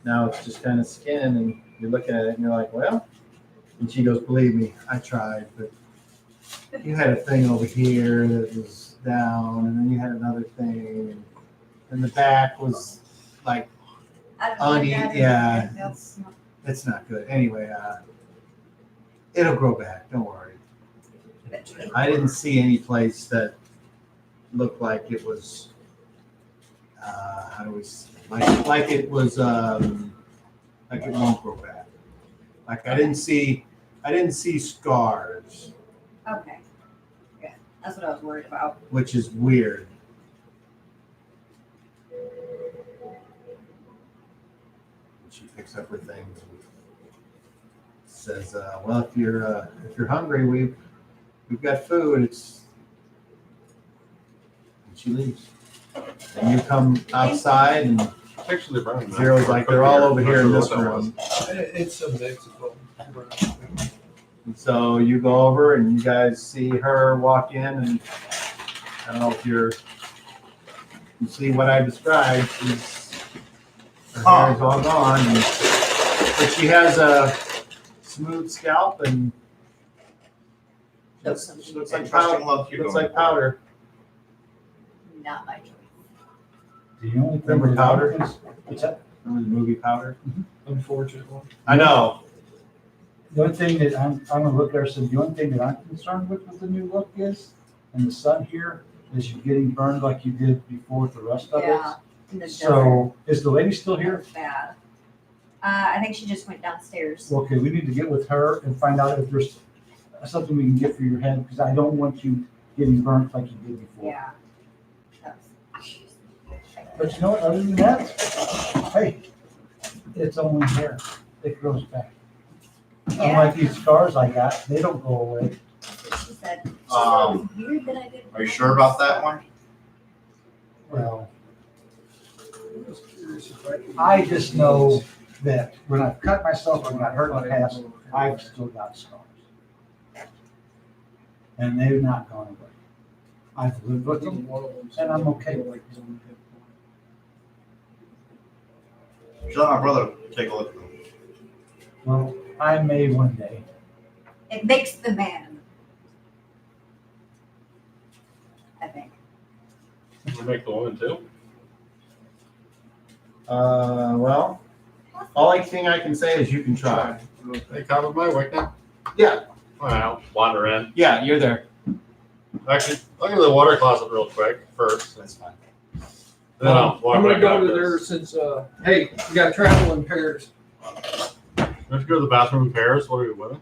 now it's just kind of skin. And you look at it and you're like, well, and she goes, "Believe me, I tried, but you had a thing over here that was down, and then you had another thing, and the back was like, I don't know. yeah. That's not- it's not good." Anyway, it'll grow back. Don't worry. eventually. I didn't see any place that looked like it was, how do we, like it was, like it won't grow back. Like I didn't see scars, Okay. Yeah, that's what I was worried about. which is weird. She picks up her things and says, "Well, if you're hungry, we've got food." And she leaves. And you come outside, and Actually, Brian. Zero's like, "They're all over here in this room." It's a mix of both. And so you go over, and you guys see her walk in, and I don't know if you see what I described. Her hair is all gone, but she has a smooth scalp, and Looks looks like Interesting powder. look you're Looks going like for. powder. Not my choice. The only thing Remember that Powder? What's that? Remember the movie Powder? Unfortunate one. I know. The only thing that I'm gonna look there, so the only thing that I'm concerned with the new look is, and the sun here, is you getting burned like you did before with the rest of it. Yeah. In the desert. So, is the lady still here? That's bad. I think she just went downstairs. Okay, we need to get with her and find out if there's something we can get for your head, because I don't want you getting burnt like you did before. Yeah. That's- But you know what, other than that, hey, it's only hair. It grows back. Yeah. Unlike these scars I got, they don't go away. That's what she said. She said it was weird that I didn't. Are you sure about that one? Well, I was curious if I could- I just know that when I've cut myself and got hurt in the past, I've still got scars. And they've not gone away. I've lived with them. And I'm okay with Should let my brother take a look at them. Well, I may one day. It makes the man. I think. We make the woman too. Well, only thing I can say is you can try. Hey, cover my wick now. Yeah. Well, wander in. Yeah, you're there. Actually, I'll go to the water closet real quick first. That's fine. Then I'll walk I'm gonna back go out to this. there since, hey, we gotta travel in pairs. Let's go to the bathroom in pairs. What are we women?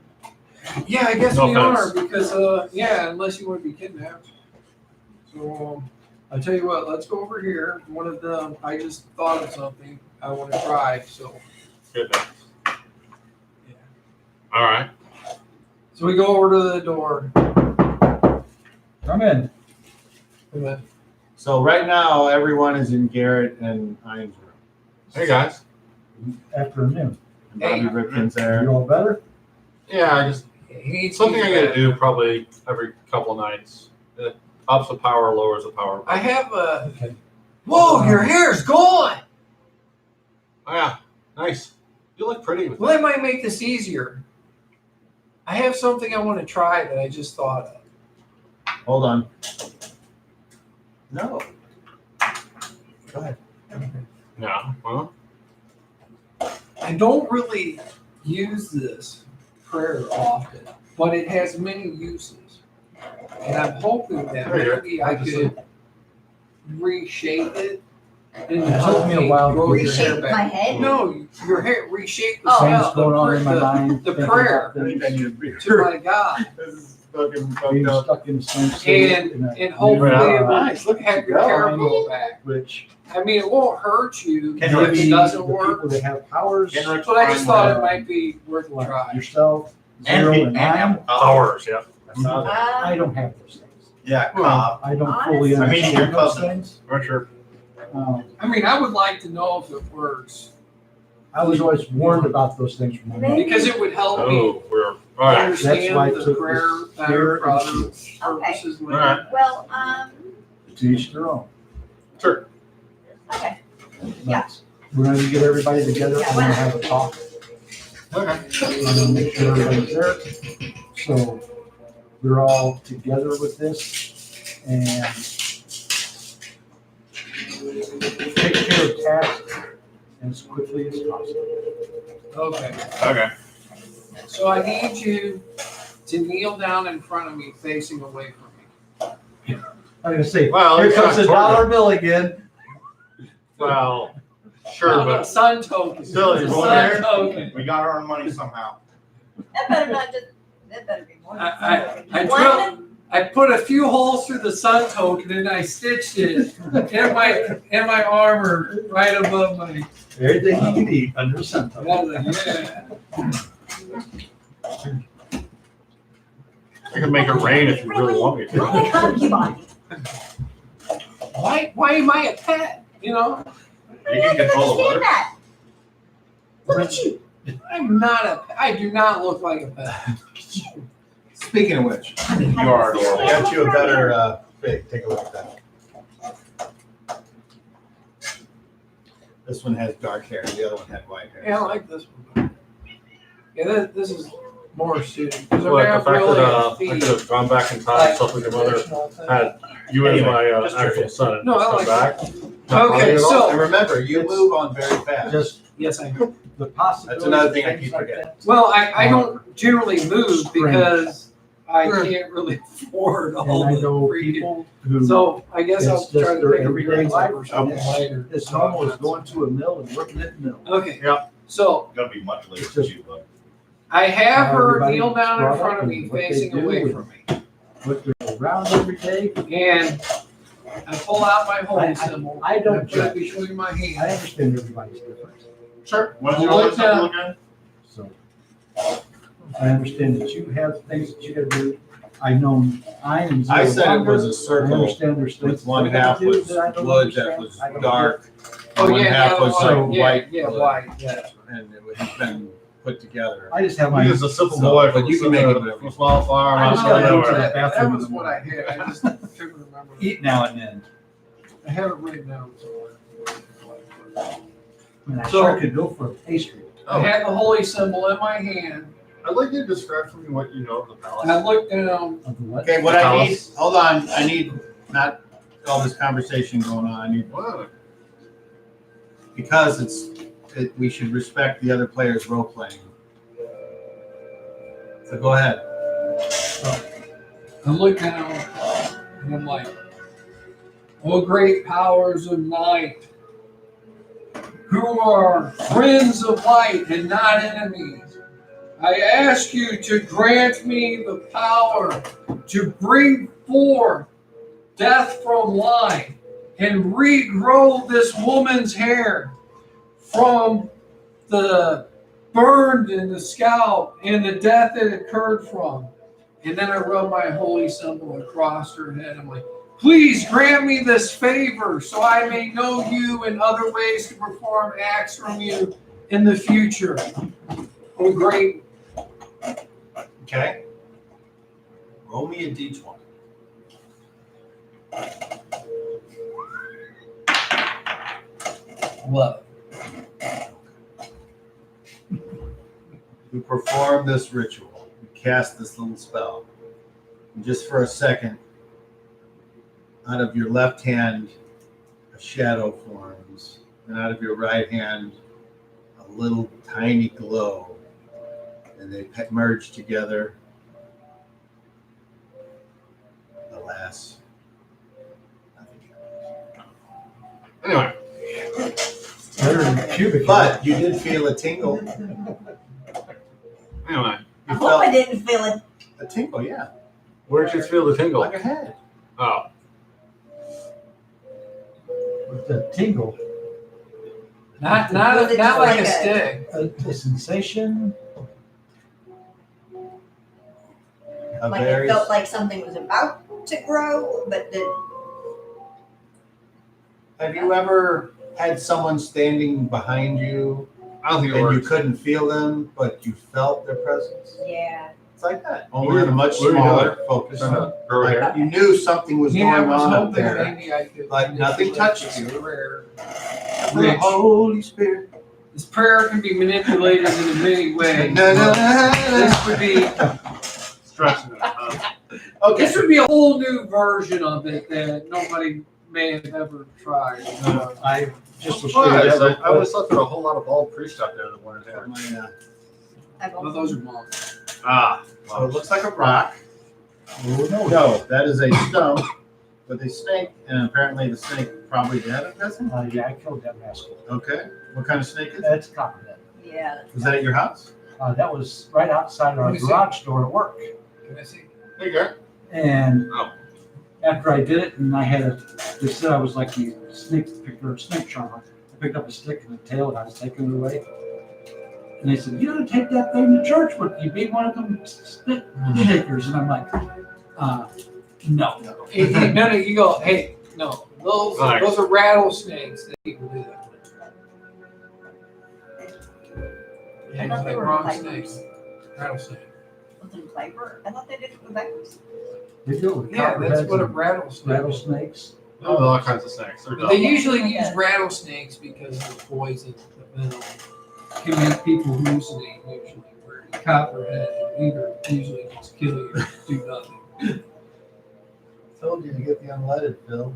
Yeah, I guess No we offense. are, because, yeah, unless you wanna be kidnapped. So, I'll tell you what, let's go over here. One of them, I just thought of something I wanna try, so. Goodness. All right. So we go over to the door. Come in. And then, So right now, everyone is in Garret and Ian's room. Hey guys. Afternoon. And Bobby Ripken's there. You all better? Yeah, I just he- something I gotta do probably every couple nights. It ups the power, lowers the power. I have a, Okay. whoa, your hair's gone! Oh yeah, nice. You look pretty with Well, that might make this easier. I have something I wanna try that I just thought of. Hold on. No. Go ahead. Yeah. Well, I don't really use this prayer often, but it has many uses. And I'm hoping that There you go. maybe I could reshape it and It took me a while to grow your Reshape hair my back. head? No, your hair, reshape the Oh. Things stuff, going on in my the mind. the thinking prayer. about things, to my God. This is fucking Being fucked up. stuck in the same state. in a And hopefully Yeah. it will Nice, look at have you your go. hair grow back. Which I mean, it won't hurt you Can if Henrik- it maybe doesn't the work, people that have powers, Henrik- but I just thought it might be worth a like try. yourself, And Zero he- and and nine, hours. Yeah. I saw that. I don't have those things. Yeah, Well, I don't Honestly. fully I mean, understand your those cousin. things. For sure. I mean, I would like to know if it works I was always warned about those things from my mom. because it would help me Oh, we're all right. understand why I the took prayer this better here for and other purposes. All right. Well, To each their own. Sure. okay. But we're going to get everybody together and we'll have a talk. Okay. I'm going to make sure everybody's there. So we're all together with this and take care of tasks as quickly as possible. Okay, Okay. so I need you to kneel down in front of me, facing away from me. I'm going to say, Well, here it's comes the not dollar bill again. Well, sure, No, but sun token. Still, It's a you sun want hair? token. We got our own money somehow. That better not just, that better be more than I one. I put a few holes through the sun token and I stitched it in my armor right above my. Everything you can eat under the sun. I was like, yeah. I can make it rain if you really want me to. I'm a concubine. Why am I a pet? You know, You can control the Understand weather. that. Look at you. I'm not a. I do not look like a pet. Speaking of which, You are adorable. I got you a better fig. Take a look at that. This one has dark hair. The other one had white hair. Yeah, I like this one. Yeah, this is more suited because Well, I the have fact really that I feet. could have gone back in time, stuff with your mother, had you as Anyway, my just actual curious. son, and No, I come like back. Okay, Not bothering you at all? so- And remember, you It's- move on very fast. Just Yes, I know. the possibility. That's another thing I of keep things like forgetting. that. Well, I don't generally move Strange. because I can't really afford all And I the know freaking. people who, So I guess I'll it's just try to their think of everyday your life. or something later. it's normal as going to a mill and working at the mill. Okay. Yeah. So Gonna be much later for you, but I have her Everybody kneel down in brought front up of me, and what they facing do away and from me. What their around every day. And I pull out my I- holy symbol. I don't and put it judge. between my I hands. understand everybody's different, Sure. What is Well, your look holy symbol now. again? so. I understand that you have things that you gotta do. I know I am. I said it was a I circle understand there's things. with one that I gotta half do was that I don't wood that understand. was I don't dark, Oh, one yeah, half the other was one. like Yeah, white yeah, wood, white, yeah. and it had been put together. I just have my. He is a simple So, boy but from you can make it a whatever you small farm. I out just there gotta go to nowhere. the bathroom That was in the what I had. I just couldn't remember. Eat now and then. I have it written down somewhere. And I So- sure could go for a pastry. I had the holy symbol in my hand. I'd like you to describe for me what you know of the I palace. looked down. Of the what? Okay, what I Tell need, us. hold on, I need not all this conversation going on. I need, What? because we should respect the other players' role playing. So go ahead. I look down and I'm like, oh, great powers of night, who are friends of light and not enemies, I ask you to grant me the power to bring forth death from life and regrow this woman's hair from the burned in the scalp and the death it occurred from. And then I rub my holy symbol across her head. I'm like, please grant me this favor so I may know you and other ways to perform acts from you in the future. Oh, great. Okay? Roll me a d20. Love. You perform this ritual. You cast this little spell. And just for a second, out of your left hand, a shadow forms. And out of your right hand, a little tiny glow. And they merge together. Alas, nothing happens. Anyway, Better than pubic. But you did feel a tingle. anyway. I You hope I felt didn't feel it. a tingle, yeah. Where'd you feel the tingle? On your head. Oh, With the tingle, Not Was it like like a a- stick. a sensation. A Like very it felt like something was about to grow, but Have you ever had someone standing behind you I don't think it and you works. couldn't feel them, but you felt their presence? yeah. It's like that, only in a much What are you smaller focus. Trying to grow hair? Like you knew something was Yeah, I going was on up hoping there. maybe I could. but nothing touched this you. prayer. The Rich, Holy Spirit. this prayer can be manipulated in many ways. No, no, no, This would be Stretching it. Okay. this would be a whole new version of it that nobody may have ever tried. I just was Surprised. sure I always thought there were a whole lot of bald priests out there that wanted hair. I've Well, also, those are moms. Ah, So it looks like a rock. Oh, no. No, that is a stump with a snake, and apparently the snake probably dead, I'm guessing. Yeah, I killed that rascal. Okay. What kind of snake is it? That's copperhead. yeah. Was that at your house? That was right outside our Let me see. garage door at work. Can I see? hey, Garret. And Oh. after I did it, and I had they said I was like the snake picker, snake charmer. I picked up a stick and a tail, and I was taking it away. And they said, "You don't take that thing to church with you. Be one of them stick takers." And I'm like, no. No, you go, hey, no, those All right. those are rattlesnakes that people do that with. I thought they were wrong like- snakes. Rattlesnake. Something clever. I thought they did it with backwards. They do it with Yeah, that's copperheads what a and rattlesnake. rattlesakes. Oh, all kinds of snakes. They're But they dumb. usually use Yeah. rattlesnakes because of the poison, the venom can make people hallucinate usually. Where copperhead either usually just kill you or do nothing. Told you to get the unleaded, Phil.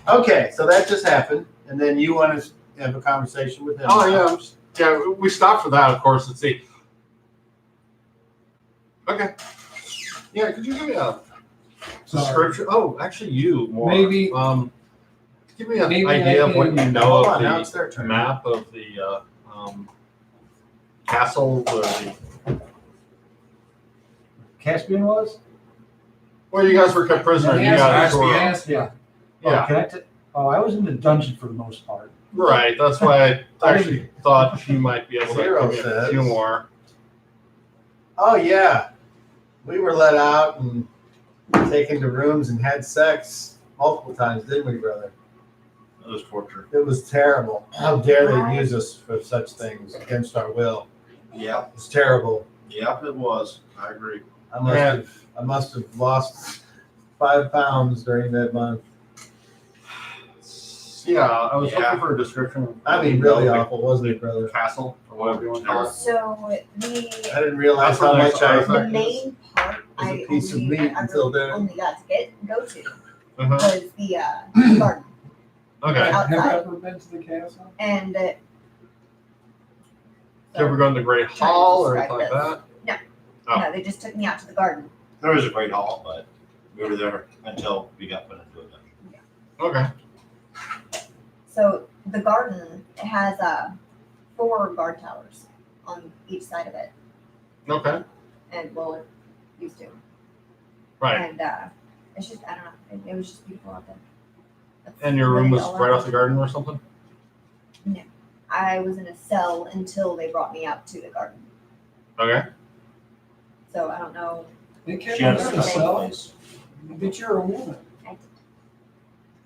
Okay, so that just happened, and then you want to have a conversation with him. Oh yeah, yeah. We stopped for that, of course, and see. Okay. Yeah, could you give me a description? Oh, actually, you more. Maybe- Give me an maybe I idea of what can- you know Hold of on, now the it's their turn. map of the castle or Caspian was? Well, you guys were kept prisoner. You guys were. Yeah. Yeah. Oh, connected? Oh, I was in the dungeon for the most part. Right. That's why I actually thought you might be able to Zero give me a says- few more. Oh yeah, we were let out and taken to rooms and had sex multiple times, didn't we, brother? That was torture. It was terrible. How dare they use us for such things against our will? Yep. It's terrible. Yep, it was. I agree. I must have lost 5 pounds during that month. Yeah, I was Yeah. looking for a description. I mean, really awful, wasn't it, brother? Castle or whatever you want to call it. So I the didn't realize That's the how next much I. artifact. the main part was a I piece of only, meat I until really then. only got to go to Uh-huh. was the garden. Okay. Have you Outside. ever been to the castle? And Did you ever go in the Great Hall or anything like that? Oh. no, they just took me out to the garden. There was a great hall, but we were there until we got put into a dungeon. Okay. So the garden has 4 guard towers on each side of it, Okay. and well, it used to. Right. And it's just I don't know. It was just beautiful out there. That's And your room really was all right I off the garden or something? I was in a cell until they brought me out to the garden. Okay. So I don't know. They kept She had her a in a special cell, place. but you're a woman.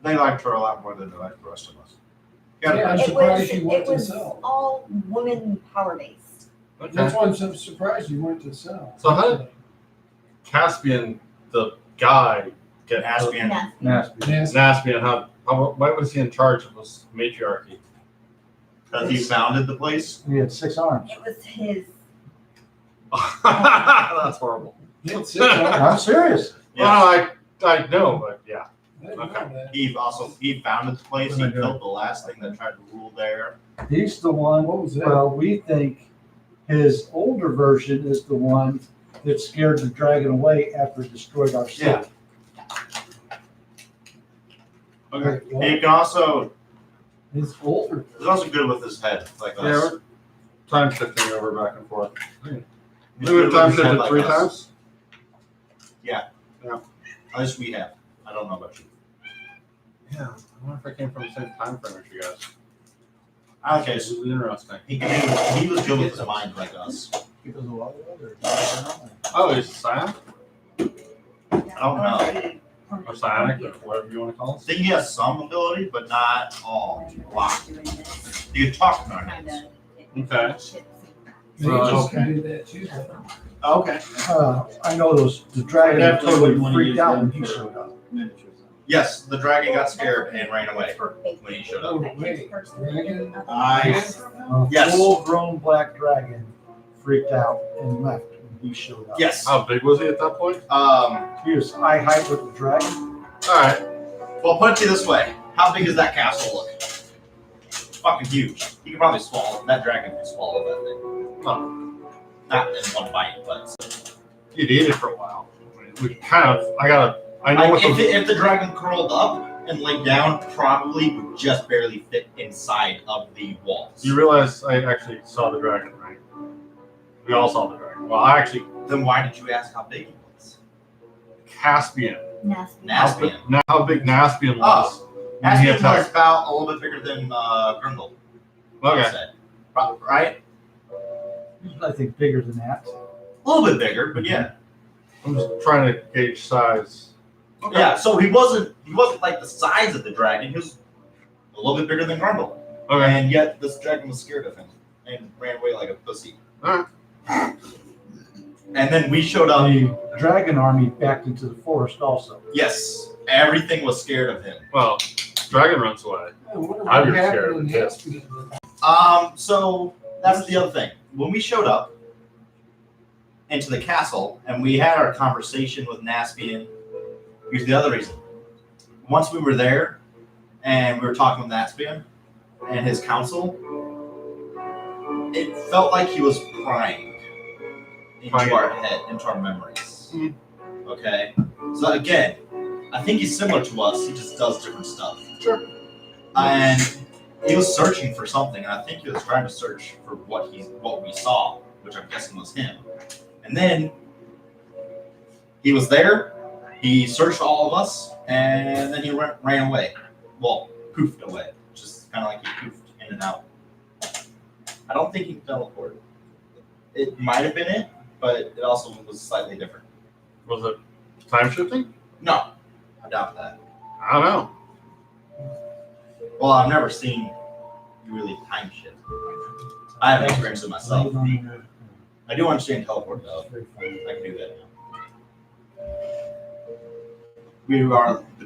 They liked her a lot more than they liked the rest of us. Yeah, I'm It surprised was you went it to was cell. all woman power based. That's Okay. why I'm so surprised you went to cell. So how did Caspian, the guy, get Caspian. Yeah. Nasty. Naspian, why was he in charge of this matriarchy? Because he founded the place. He had 6 arms. It was his. That's horrible. Yeah, sit down. I'm serious. Well, I know, but yeah. I didn't know Okay. that. He founded the place. He killed the last thing that tried to rule there. He's the one. What was that? Well, we think his older version is the one that scared the dragon away after it destroyed our city. Yeah. Wait, what? He can also. It's older. He's also good with his head, like Yeah, us. we're time shifting over back and forth. He's We good have with time his head shifted like 3 us. times? At least we have. I don't know about you. Yeah. I wonder if I came from the same time frame as you guys. Okay, This so is interesting. he was good with his mind like us. Oh, he's a scion? I don't know. Or psionic, or whatever you want to call I it? think he has some ability, but not all. A lot. You can talk to our heads. Okay. They Well, just okay. do that too. Okay. I know the dragon I definitely totally wouldn't wanna freaked use out them when he for- showed up. Yes, the dragon got scared and ran away when he showed Oh, up. wait, dragon? Nice. A Yes. full-grown black dragon freaked out and left when he showed up. Yes. How big was he at that point? He was eye height with the dragon. Alright. Well, put it to you this way: how big does that castle look? Fucking huge. You could probably swallow that dragon. Could swallow that thing. Oh, Not in one bite, but you'd eat it for a while. I mean, we kind of, I know what if the dragon curled up and laid down, probably would just barely fit inside of the walls. You realize I actually saw the dragon, right? We all saw the dragon. Well, I actually, Then why did you ask how big he was? Caspian. Nasty. Naspian. How big Naspian was. when he Naspian was attacked. about a little bit bigger than Grundle. I would Okay. say. Right? I think bigger than that. A little bit bigger, but yeah. I'm just trying to gauge size. Okay. Yeah, so he wasn't like the size of the dragon. He was a little bit bigger than Grundle. Okay. And yet this dragon was scared of him and ran away like a pussy. Alright. And then we showed up. The dragon army backed into the forest also. Yes, everything was scared of him. Well, dragon runs away. I wonder I'd what be scared happened of in it. Haspia. So that's the other thing. When we showed up into the castle and we had our conversation with Naspian, here's the other reason. Once we were there and we were talking with Naspian and his council, it felt like he was prying into our head, into our memories. Mhm. Okay? So again, I think he's similar to us, he just does different stuff. Sure. And he was searching for something, and I think he was trying to search for what we saw, which I'm guessing was him. And then He was there. He searched all of us, and then he ran away. Well, poofed away. Just kind of like he poofed in and out. I don't think he teleported. It might have been it, but it also was slightly different. Was it time shifting? No, I doubt that. I don't know. Well, I've never seen you really time shift. I haven't experienced it myself. I do understand teleport though. I can do that now.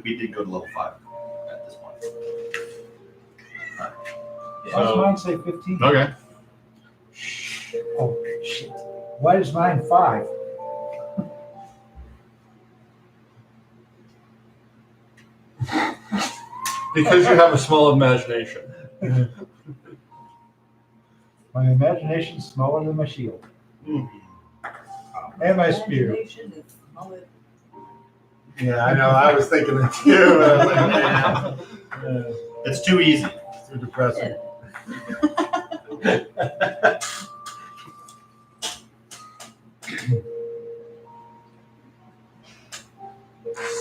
We did go to level 5 at this point. Alright. Why does mine say 15? Okay. Oh, shit. Why is mine 5? Because you have a small imagination. My imagination's smaller than my shield. And my spear. Imagination is smaller. Yeah, I know. I was thinking it too. But I was like, man, It's too easy. too depressing.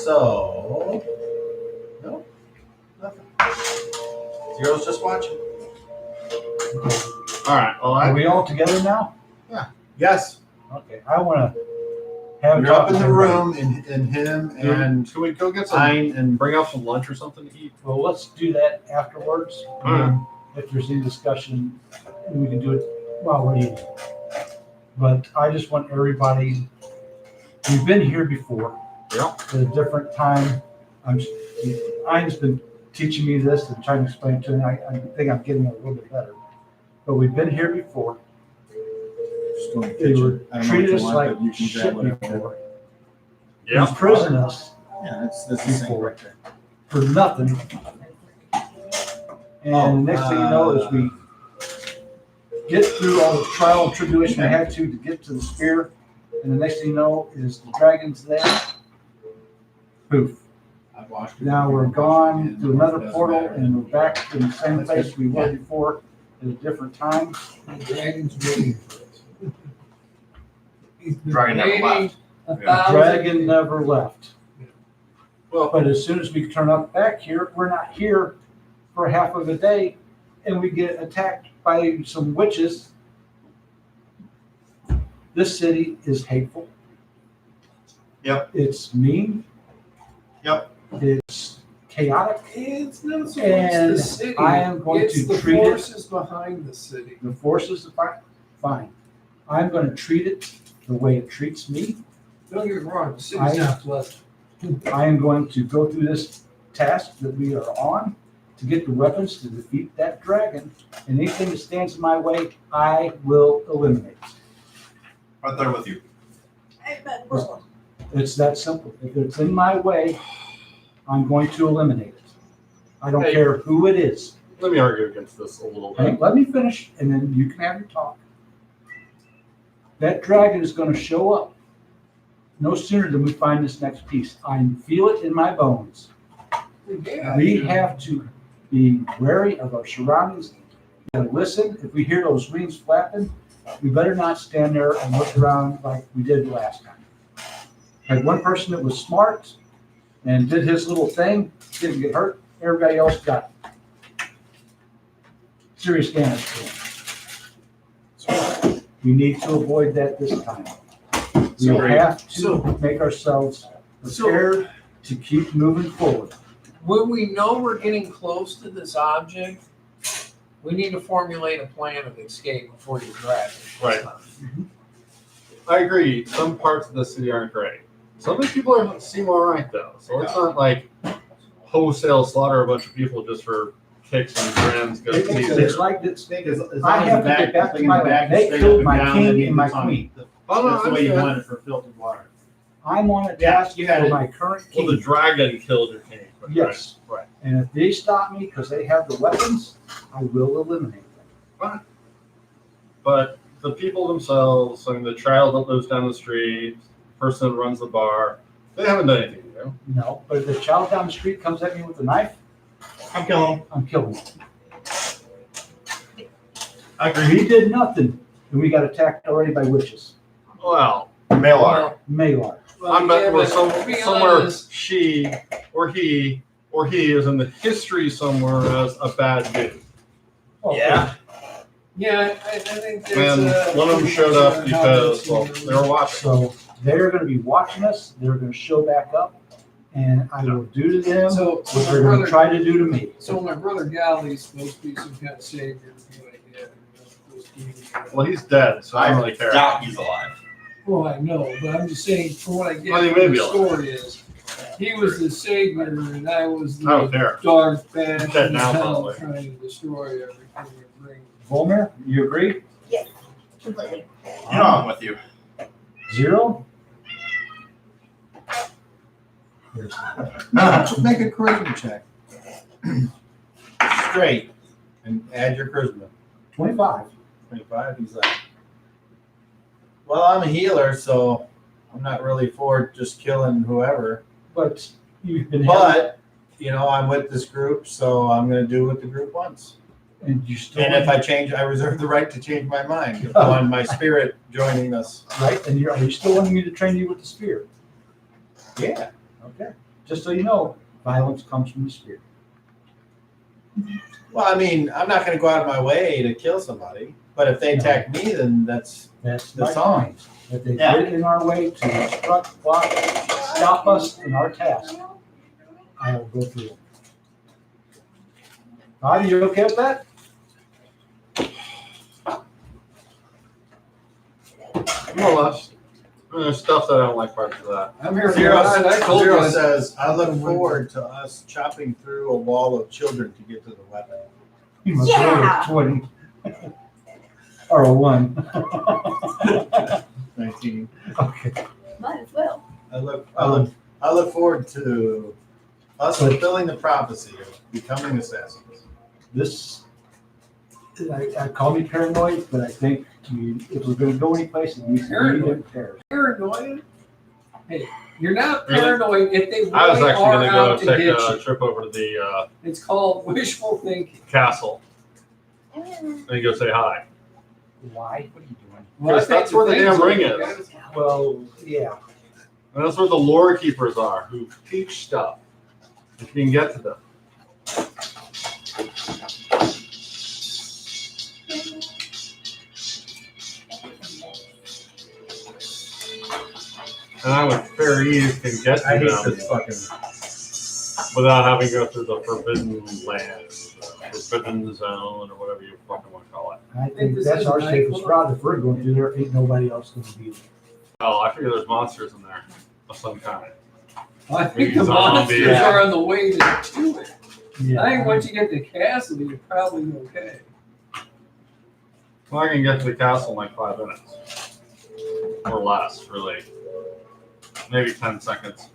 So, no, nothing. Zero's just watching. All right. Well, Are we all together now? Yes, Okay, I want to have a you're talk up in with the everybody. room, and him and can we go get some Pine and bring out some lunch or something to eat? Well, let's do that afterwards. All right. If there's any discussion, we can do it while we're eating. But I just want everybody, we've been here before. Yeah. At a different time. Ian's been teaching me this and trying to explain it to me. I think I'm getting it a little bit better. But we've been here before. Just go in the They were kitchen. I don't know what treated you us want, like but you can grab shit whatever. before. Yeah. Imprisoned us Yeah, that's the same Before. right there. for nothing. And the next thing you know is we get through all the trial and tribulation we had to get to the spear. And the next thing you know is the dragon's there. Poof. I've watched it. Now we're I've watched it gone again. to another Doesn't portal matter. and we're back in the same place we were before at a different time. The dragon's waiting for us. He's been Dragon never waiting left. a The thousand dragon years. never left. Well, But as soon as we turn up back here, we're not here for half of a day and we get attacked by some witches. This city is hateful. Yep. It's mean. Yep. It's chaotic. It's not so much And the city. I am going it's to the treat it- forces behind the city. The forces are fine. Fine. I'm going to treat it the way it treats me. Don't get me wrong, the city's not pleasant. I am going to go through this task that we are on to get the weapons to defeat that dragon. And anything that stands in my way, I will eliminate. Right there with you. It's that simple. If it's in my way, I'm going to eliminate it. I don't Hey. care who it is. let me argue against this a little Okay, bit. let me finish and then you can have your talk. That dragon is going to show up no sooner than we find this next piece. I feel it in my bones. Yeah, We you know. have to be wary of our surroundings. We gotta listen. If we hear those wings flapping, we better not stand there and look around like we did last time. Had one person that was smart and did his little thing, didn't get hurt. Everybody else got serious damage to him. We need to avoid that this time. We have to make ourselves prepared to keep moving forward. When we know we're getting close to this object, we need to formulate a plan of escape before you grab it. Right. I agree. Some parts of the city aren't great. Some of these people seem all right though. So it's not like wholesale slaughter a bunch of people just for kicks and grins. Because It's like this. Think as long I as have the to back, get back thing to in my the back land. is They straight killed up and my down, king that means and my it's on. queen. Oh, no, That's the way you I want it for filtered water. I'm on a Yeah, task you had for it. my current Well, the king. dragon killed your king. Right? Yes. Right. And if they stop me because they have the weapons, I will eliminate them. But the people themselves, I mean, the child that lives down the street, the person that runs the bar, they haven't done anything, you know? No, but if the child down the street comes at me with a knife, I'm killing him. I'm killing him. I agree. We did nothing, and we got attacked already by witches. Well, Malar. Malar. I'm betting we're to be somewhere honest, she or he is in the history somewhere as a bad dude. Yeah. yeah, I think that's. And one of them showed up because, well, they were watching. So they're gonna be watching us, they're gonna show back up, and I will do to them So what my they're gonna brother, try to do to me. so my brother Galley's supposed to be some kind of savior. Well, he's dead, so I don't really care. Doubt he's alive. Well, I know, but I'm just saying, from what I get Well, he from may the be alive. story is, he was the savior and I was I don't the care. dark bad He's dead now, hell probably. trying to destroy everything and bring. Volmer, you agree? Completely. You know I'm with you. 0? Just make a charisma check. Straight. And add your charisma. 25. 25. He's like, well, I'm a healer, so I'm not really for just killing whoever. But you've been But, you know, I'm with this group, so I'm going to do what the group wants. and you still And if I change, I reserve the right to change my mind upon my spirit joining us. right, and are you still wanting me to train you with the spear? Yeah. Okay. Just so you know, violence comes from the spear. Well, I mean, I'm not going to go out of my way to kill somebody, but if they attack me, then that's That's the my song. point. If they Yeah. get in our way to obstruct, block, stop us in our task, I will go through it. Are you okay with that? More or less. There's stuff that I don't like parts of that. I'm here for Zero, that. I told Zero you. says, I look forward to us chopping through a wall of children to get to the weapon. You must Yeah. roll a 20. Or a 1. 19. Okay. Might as well. I look forward to us fulfilling the prophecy of becoming assassins. This, I call me paranoid, but I think if we're going to go anyplace, it needs to be Paranoid? in Paris. Paranoid? Hey, you're not Really? paranoid if they really I was actually are going to go out to take get a you. trip over to the It's called wishful thinking. castle and go say hi. Why? What are you doing? Well, I Because that's think where the things damn are- ring is. Well, yeah. And that's where the lore keepers are, who teach stuff. If you can get to them. And I with fair ease can get to I hate them this fucking. without having to go through the forbidden land, the forbidden zone, or whatever you fucking want to call it. I think think this that's is our a safest nightclub. route. If we're going through there, ain't nobody else going to be there. Oh, I figure there's monsters in there of some kind. I think Maybe the zombies. monsters are on the way to it. Yeah. I think once you get to the castle, you're probably okay. Well, I can get to the castle in like 5 minutes. Or less, really. Maybe 10 seconds.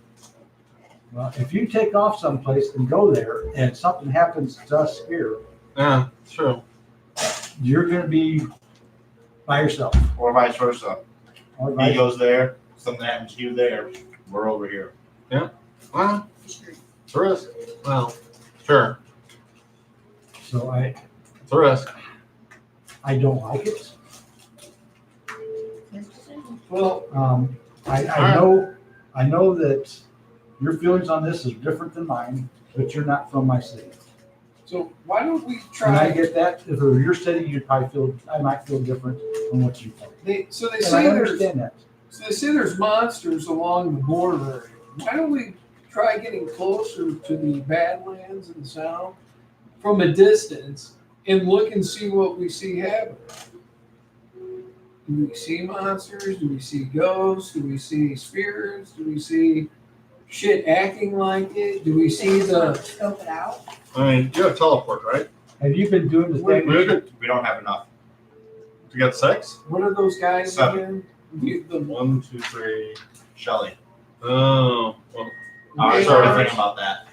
Well, if you take off someplace and go there, and something happens to us here, Yeah, it's true. you're going to be by yourself. Or vice versa. All He right? goes there, something happens to you there, we're over here. Well, it's a risk. Well, sure. So It's a risk. I don't like it. Well, I know that your feelings on this is different than mine, but you're not from my city. so why don't we And I try? get that. If it were your city, I might feel different from what you think. They And I say there's understand that. so they say there's monsters along the border area. Why don't we try getting closer to the Badlands and South from a distance and look and see what we see happen? Do we see monsters? Do we see ghosts? Do we see spirits? Do we see shit acting like it? Do we see the Scope it out. I mean, you have teleport, right? Have you been doing the thing? We don't have enough. You got 6? what are those guys 7. again? The 1, 2, 3. Shelly. Oh, well, I was Sorry. already thinking about that.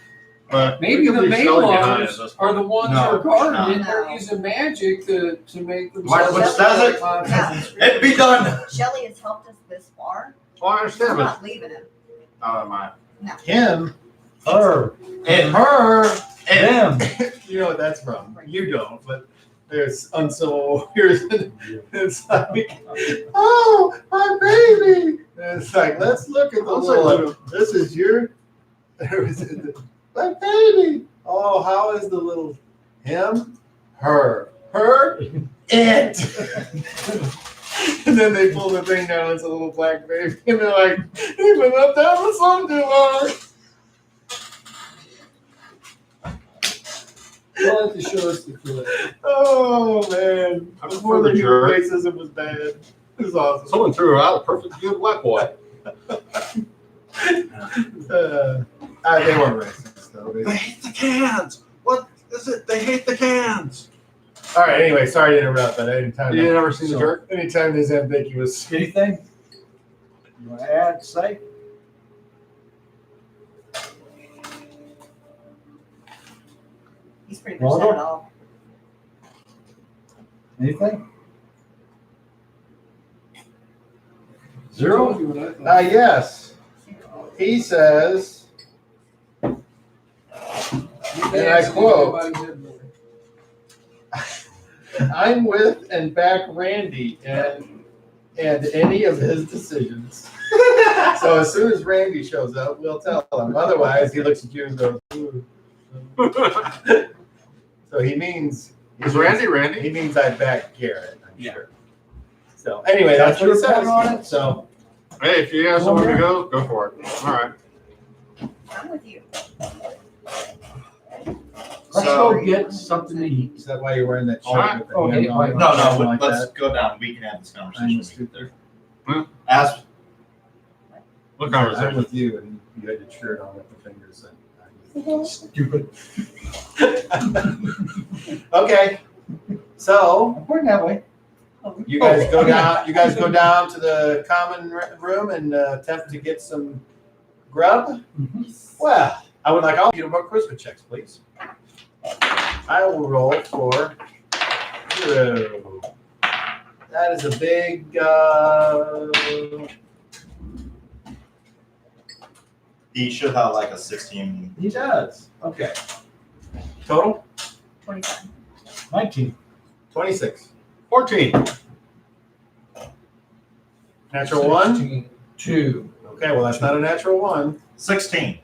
but maybe we the could leave Shelley behind at Maylars this are point. the ones No, who are guarding it. no. They're using magic to make Why- themselves. which does it? monsters. It be done! Shelly has helped us this far. Well, I We're understand, but not leaving him. Oh, my. Him Her, And her, and them. You know what that's from. You don't, but there's uncivil wars. It's like, oh, my baby. And it's like, let's look at the little. This is your. My baby. Oh, how is the little him? Her. It. And then they pull the thing down. It's a little black baby, and they're like, "He's been left out of the sun too long." You'll have to show us the clip. Oh man! I'm Before for they the knew jerk. racism was bad. It was awesome. Someone threw out a perfect good black boy. They weren't racist though. They hate the cans. What is it? They hate the cans. All right. Anyway, sorry to interrupt, but anytime, You never seen the jerk? anytime there's ambiguous. Anything? You want to add, say? He's pretty much said it all. Anything? I Zero? told you what I thought. Yes. He says, You and I dance quote, and nobody's in there. "I'm with and back Randy and any of his decisions." So as soon as Randy shows up, we'll tell him. Otherwise, he looks at you and goes, "Ooh." So he means Is Randy? He means I back Garrett, I'm Yeah. sure. So anyway, that's what it That's what says. So Hey, if you have somewhere to go for it. All right. I'm with you. Let's So- go get something to eat. is that why you're wearing that shirt? Alright. with the Oh, hand yeah, on why it? not? No, Something like let's that? go down. We can have this I'm conversation. with when we get there. Hmm? As What I'm conversation? with you, and you had your shirt on with the fingers. Stupid. Okay, so I'm pointing that way. you guys go down. You guys go down to the common room and attempt to get some grub. Well, I would like all of you to vote Christmas checks, please. I will roll for 0. That is a big. he should have like a 16. He does. Okay. Total 27. 19. 26. 14. Natural 1. 16, 2. Okay, well that's not a natural 1. 16. Man,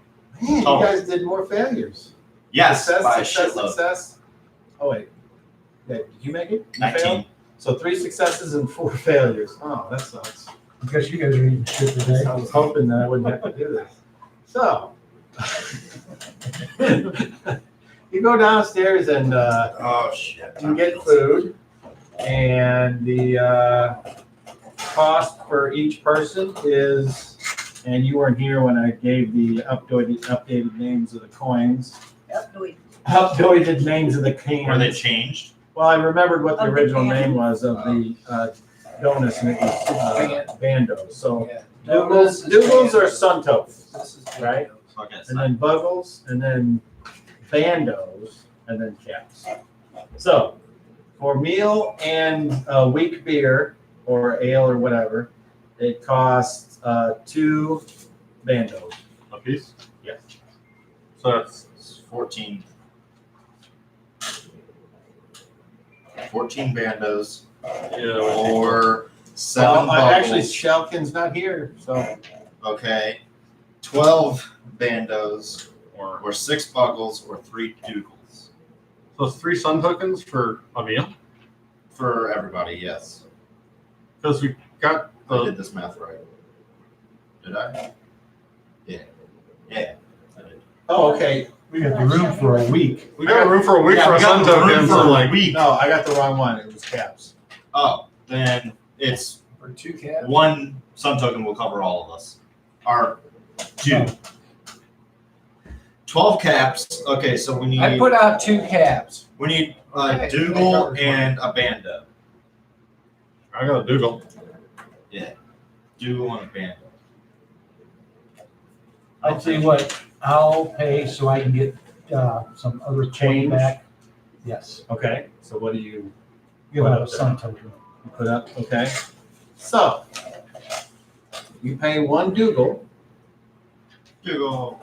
you Total. guys did more failures. Yes, Success, by a success, shitload. success. Oh wait. Yeah, did you make it? You 19. failed? So 3 successes and 4 failures. Oh, that sucks. Because you guys are eating shit today. I was hoping that I wouldn't have to do this. So you go downstairs and Oh shit. you get food, and the cost for each person is, and you weren't here when I gave the updated names of the coins. Yep, do we? Updated names of the cans. Were they changed? Well, I remembered what the Of the original can. name was of the donuts, and it was Bandos. So Yeah. Douglas are Suntoast, This is right? Okay. And then Buggles, and then Bandos, and then Caps. So for meal and weak beer or ale or whatever, it costs 2 Bandos. A piece? Yes. So that's 14. 14 bandos or 7 Well, actually, buggles. Shelkin's not here, so Okay. 12 bandos or or 6 buggles or 3 dugals. so it's 3 sun tokens for a meal? For everybody, yes. Because we got I the did this math right. Did I? Yeah. Yeah. I did. oh, okay. We got the room for a week. we got room for a week Yeah, for we a got sun room token, for so a like week. No, I got the wrong one. It was Caps. Oh, then it's For 2 cats. 1 sun token will cover all of us. Our 2. 12 caps. Okay, so we I need put out 2 caps. we need a Okay, dougal that covers and a bando. I got a doodle. Dougal and a bando. I'll tell you what, I'll pay so I can get some other Change? change back. Yes, Okay. So what do you give out a sun token. put up? Okay. So you pay 1 Dougal. Dougal.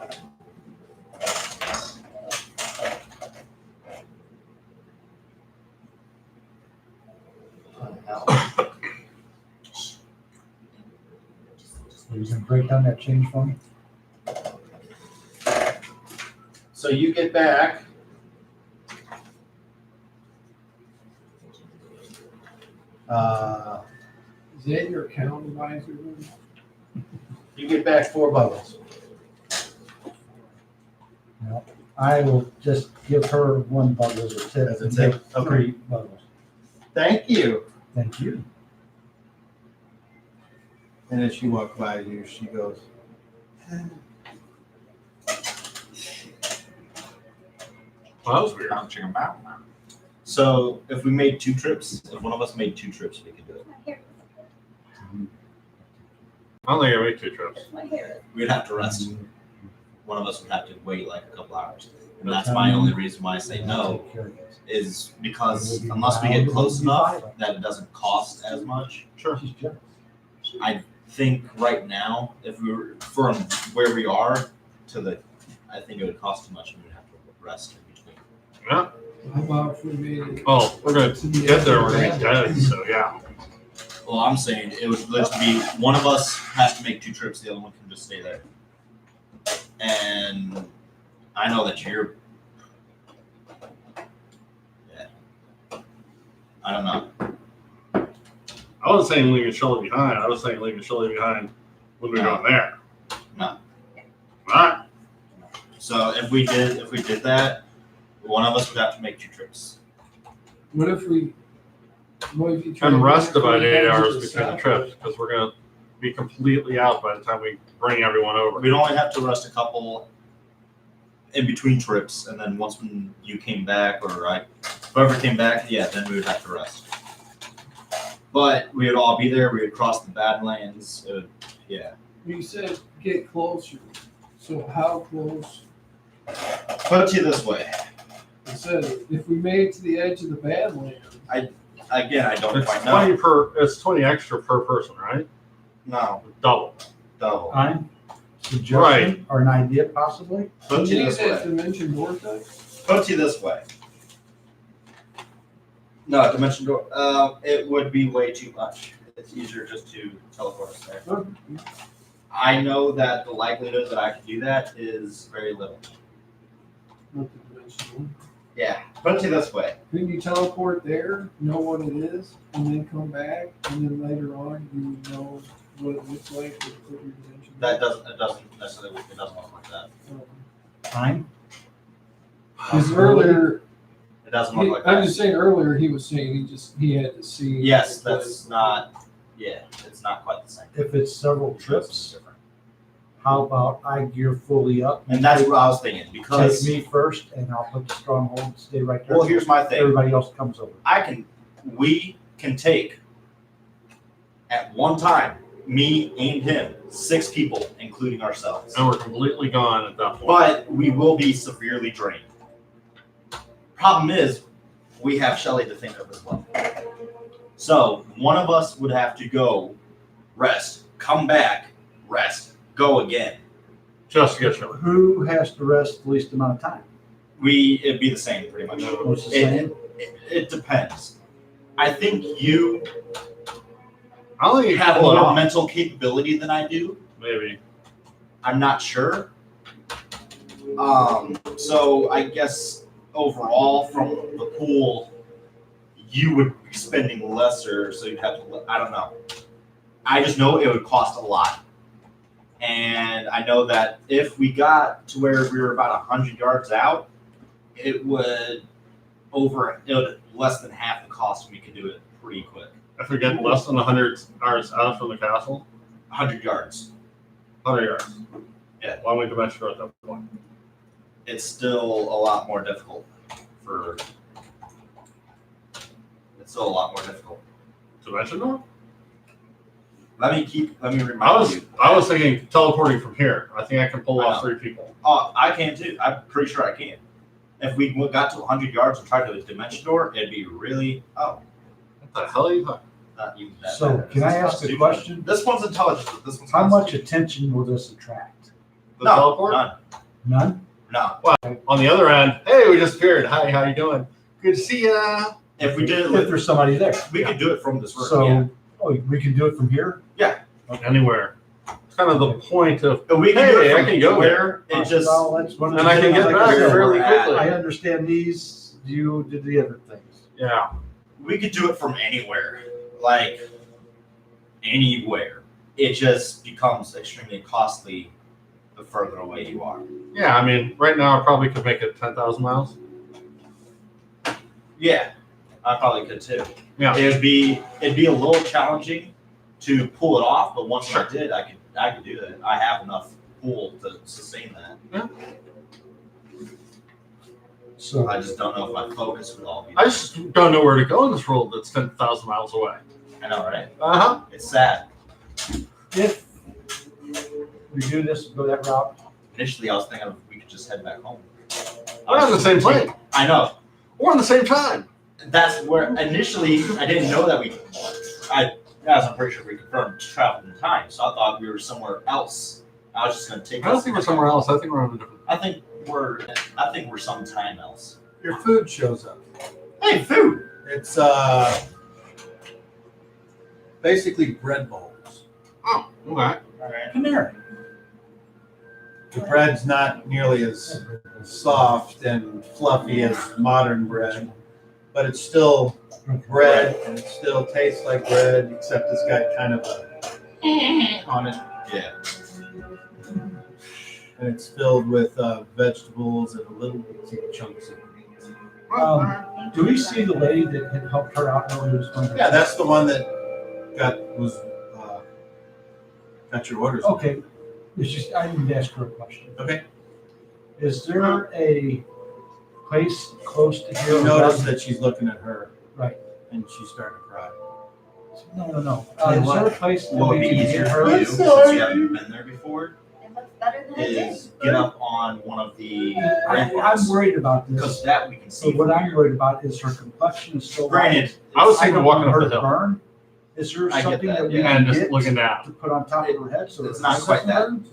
break down that change for me? So you get back. Is that your account advisor? You get back 4 bubbles. I will just give her 1 bubble as a tip. As a and tip, get okay. 3 bubbles. Thank you. Thank you. And as she walked by you, she goes, Well, that was weird. So if we made 2 trips, if one of us made 2 trips, we could do it. I don't think I make 2 trips. We'd have to rest. One of us would have to wait like a couple hours. And that's my only reason why I say no, is because unless we get close enough that it doesn't cost as much. Sure. She's jealous. I think right now, if we were from where we are to I think it would cost too much and we'd have to rest in between. Yeah. How about if we made it? Well, we're gonna get there. We're gonna be dead. So yeah. Well, I'm saying it would just be one of us has to make 2 trips, the other one can just stay there. And I know that you're. Yeah. I don't know. I wasn't saying leaving Shelley behind. I was saying leaving Shelley behind when we go there. No. All right. So if we did that, one of us would have to make 2 trips. What if you try And to rest go about 8 to hours the between the south? trips because we're gonna be completely out by the time we bring everyone over. We'd only have to rest a couple in between trips, and then once when you came back or whoever came back, yeah, then we would have to rest. But we would all be there. We would cross the Badlands. Yeah. You said get closer. So how close? Put it to you this way. I said if we made it to the edge of the Badlands. Again, I don't It's quite know. 20 per. It's 20 extra per person, right? No, Double. double. I'm suggesting or an idea possibly. Put it to you Need this that way. dimension vortex? Put it to you this way. No, Dimension Door. It would be way too much. It's easier just to teleport us there. I know that the likelihood that I can do that is very little. Not the dimension vortex. Yeah. Put it to you this way. Can you teleport there, know what it is, and then come back, and then later on you would know what it looks like with your dimension? It doesn't necessarily look like that. Time. Because earlier, It doesn't look like I'm that. just saying earlier he was saying he had to see. Yes, that's not. Yeah, it's not quite the same. If it's several It's trips, different. how about I gear fully up? And that's what I was thinking Take because. me first, and I'll put the stronghold and stay right there. Well, here's my thing. Everybody else comes over. We can take at one time, me and him, 6 people, including ourselves. And we're completely gone at that point. But we will be severely drained. Problem is, we have Shelly to think of as well. So one of us would have to go rest, come back, rest, go again. Just to get Shelley. Who has to rest the least amount of time? It'd be the same pretty much. What's the same? It depends. I think you I don't think you have can pull it more off. mental capability than I do. Maybe. I'm not sure. So I guess overall from the pool, you would be spending lesser, so you'd have to, I don't know. I just know it would cost a lot. And I know that if we got to where we were about 100 yards out, it would less than half the cost and we could do it pretty quick. If we get less than 100 yards out from the castle, 100 yards. 100 yards. Yeah. Why don't we dimension door at that point? It's still a lot more difficult It's still a lot more difficult. Dimension door? Let me I remind you. was thinking teleporting from here. I think I can pull I off know. 3 people. Oh, I can too. I'm pretty sure I can. If we got to 100 yards and tried to dimension door, it'd be really, What the hell are you talking? not even that So bad. can I This is ask a stupid. question? This one's intelligent, but this one's How not much stupid. attention will this attract? The No, teleport? none. None? No. On the other end, hey, we disappeared. Hi, how you doing? Good to see ya. If we did it If with, there's somebody there. we could do it from this room. So, yeah. we can do it from here? Anywhere. kind of the point of, But we can do Hey, it I from can go anywhere. It just Well, that's one of and the I can things, get like back I said, fairly at. quickly. I understand these, you did the other things. Yeah. we could do it from anywhere, like anywhere. It just becomes extremely costly the further away you are. Yeah, I mean, right now I probably could make it 10,000 miles. Yeah, I probably could too. Yeah. It'd be a little challenging to pull it off, but once I did, I could do that. I have enough pull to sustain that. So I just don't know if my focus would all be. I just don't know where to go in this world that's 10,000 miles away. I know, right? Uh-huh. It's sad. if we do this, go that route, Initially, I was thinking we could just head back home. We're on the same plane. I know. We're on the same time. That's where initially I didn't know that I'm pretty sure we confirmed travel in time, so I thought we were somewhere else. I was just gonna take. I don't think we're somewhere else. I think we're on a different. I think we're sometime else. Your food shows up. Hey, food. It's basically bread bowls. Oh, okay. All right. come here. The bread's not nearly as soft and fluffy as modern bread, but it's still bread and it still tastes like bread, except it's got kind of a on it, Yeah. and it's filled with vegetables and a little bit chunks of meat. Do we see the lady that had helped her out earlier this morning? Yeah, that's the one that got your orders. Okay, it's just, I need to ask her a question. Okay. Is there a place close to here? You notice that she's looking at her. Right. And she's starting to cry. No. Tell you Is there a what, place that What would we be can easier get for her? you, since you haven't been there before, It looks better than it did. is get up on one of the I'm ramparts, worried about because this. that we can see. So what from I'm here. worried about is her complexion is so light. Granted, I was I thinking don't walking want up her the to hill burn. Is there I get something that, that we yeah. can and just get looking to down. put on top of her head? So it's her not eyes quite doesn't that.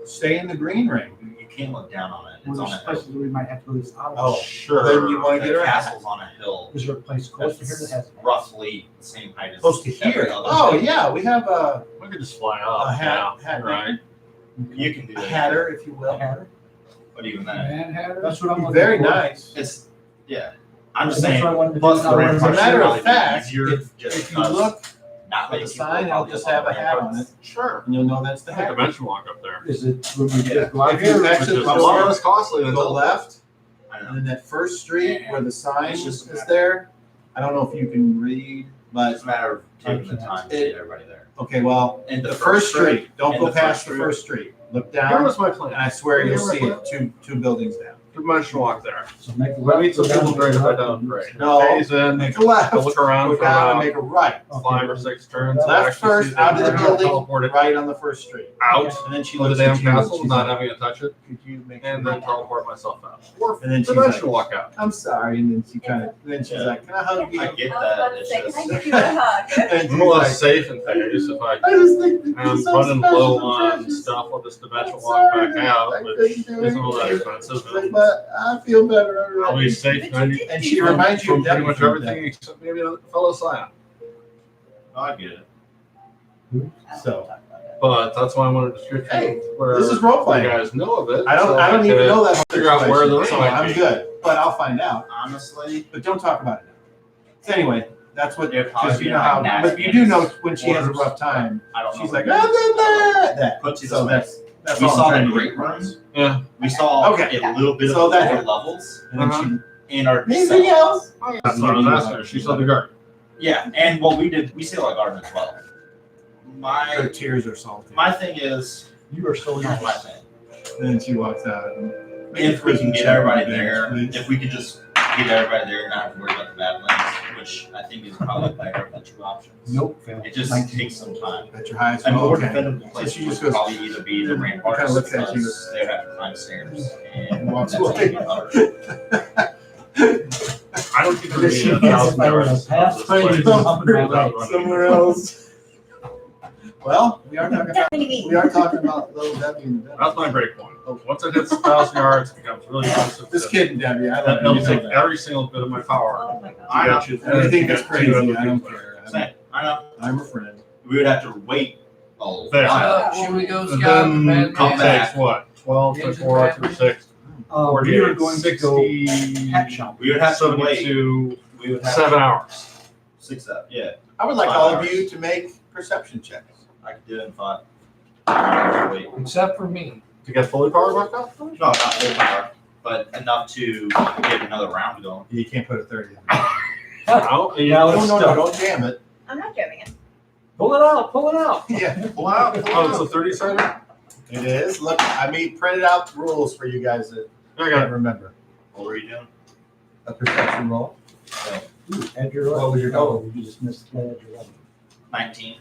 burn? Stay in the green ring. you can't look down on it. Well, It's on there's a hill. places we might have to lose out. Oh, Sure. then you want to get The her hat. castle's on a hill. Is there a place close to here that has? Roughly the same height as Close to every here. other Oh hill. yeah, we have a We could just fly up. A hat- yeah, hat right. You can do that. hatter, if you will. Hatter? But even that, Man Hatter. That's what I'm looking Very for. nice. it's yeah. I'm just And that's saying. what I wanted to do. Plus the I wanted to ramparts As a matter are of probably fact, easier if just you because look not at many the people sign, it'll probably just up have on a the hat on ramparts. it, Sure. and you'll know that's the I think hat. a dimension walk up there. Is it when we Yeah. go out If you here? exit Which is the a lot door, less costly than go left, I know. and then that first street where the sign It's is just a matter- there. I don't know if you can read, but It's a matter of taking the time to get everybody there. okay, well, And the first street. Don't and go the past first the street. first street. Look Here down, was my and plan. I swear you'll Here was see my it. Two buildings down. Dimension walk there. So make the Let me left, some go down, people great if I left, don't and- great. No. Phase in, Make a left, go look around go for down, and about make a right. 5 or 6 turns. Left I'll actually first, see out of the they're building, teleported right on the first street. out And then she of the looks damn at you. and castle, she's not like, having to touch it, could you make and sure then that- teleport myself out. Or And then she's dimension like, walk out. I'm sorry, and then she kind of, then she's like, can I hug you? I get I was that. about to It's say, can just I give you a hug? And I'm she's a lot like, safe in Vegas if I I just think am so running special low and on precious. stuff. I'll just dimension I'm walk sorry, back out, I which couldn't do isn't all that it. expensive. She's like, but I feel better I'll already. be safe 90 And she reminds you from of pretty Debbie much from everything Debbie. except maybe a fellow scion. I get it. So But that's why I wanted to description Hey, where this is role you playing. guys know of it. I so don't even could know that. figure out where the ring so might I'm be. good, but I'll find out. Honestly, But don't talk about it now. So anyway, that's what. It'd probably Just be you know like how. nasty But you do know and when she has a orders. rough time. I don't know. She's what like, that. Put you So this way. that's We all saw I'm the trying to great do. rooms. Yeah. We saw Okay. a little bit So of the that- lower levels And then Uh-huh. in our Anything else? That's what I was asking her. She saw the guard. Yeah, and what we did, we saw a garden as well. Her My tears are salty. my thing is, You are so here's my nice. thing. And then she walks out. And If we can get everybody there, please. if we could just get everybody there and not have to worry about the Badlands, which I think is probably better of the two options. Nope, fail. It just 19. takes some time. At your highest. A more okay. defendable place she would just goes- probably either be the ramparts, kinda looks at you. because they have to climb stairs and Walks that's away. easy covered. I don't think She there's gets any 1,000 by yards. with a pass of this plane place up and without down. running. Somewhere else. Well, we are talking about Definitely. little Debbie and Debbie. That's my break point. Once it hits 1,000 yards, it becomes really expensive. Just kidding, Debbie. I That don't know. will take every single bit of my power. Oh my god. I know. to get you. I think to that's get crazy. two other I don't people there. care. Same. I know. I'm a friend. We would have to wait Oh, There. wow. Should we go And scout the then bad come it man? back. takes what? 12 to 4 to 6. We are 48, going to go 60, hat shop. We would have to wait. 72, We would have 7 hours. 6 up. Yeah, I would like 5 all of hours. you to make perception checks. I could do it in 5. Wait. Except for me. To get fully powered back up? No, not full power, but enough to get another round going. You can't put a 30 in. No, you Now don't. it's No, stuck. don't jam it. I'm not jamming it. Pull it out, pull it out. Yeah, Pull out, pull Oh, it's a out. 30 sided? it is. Look, I printed out rules for you guys that I got can't it. remember. What were you doing? A perception roll. Add your What was your total? You just missed the add your 11. 19.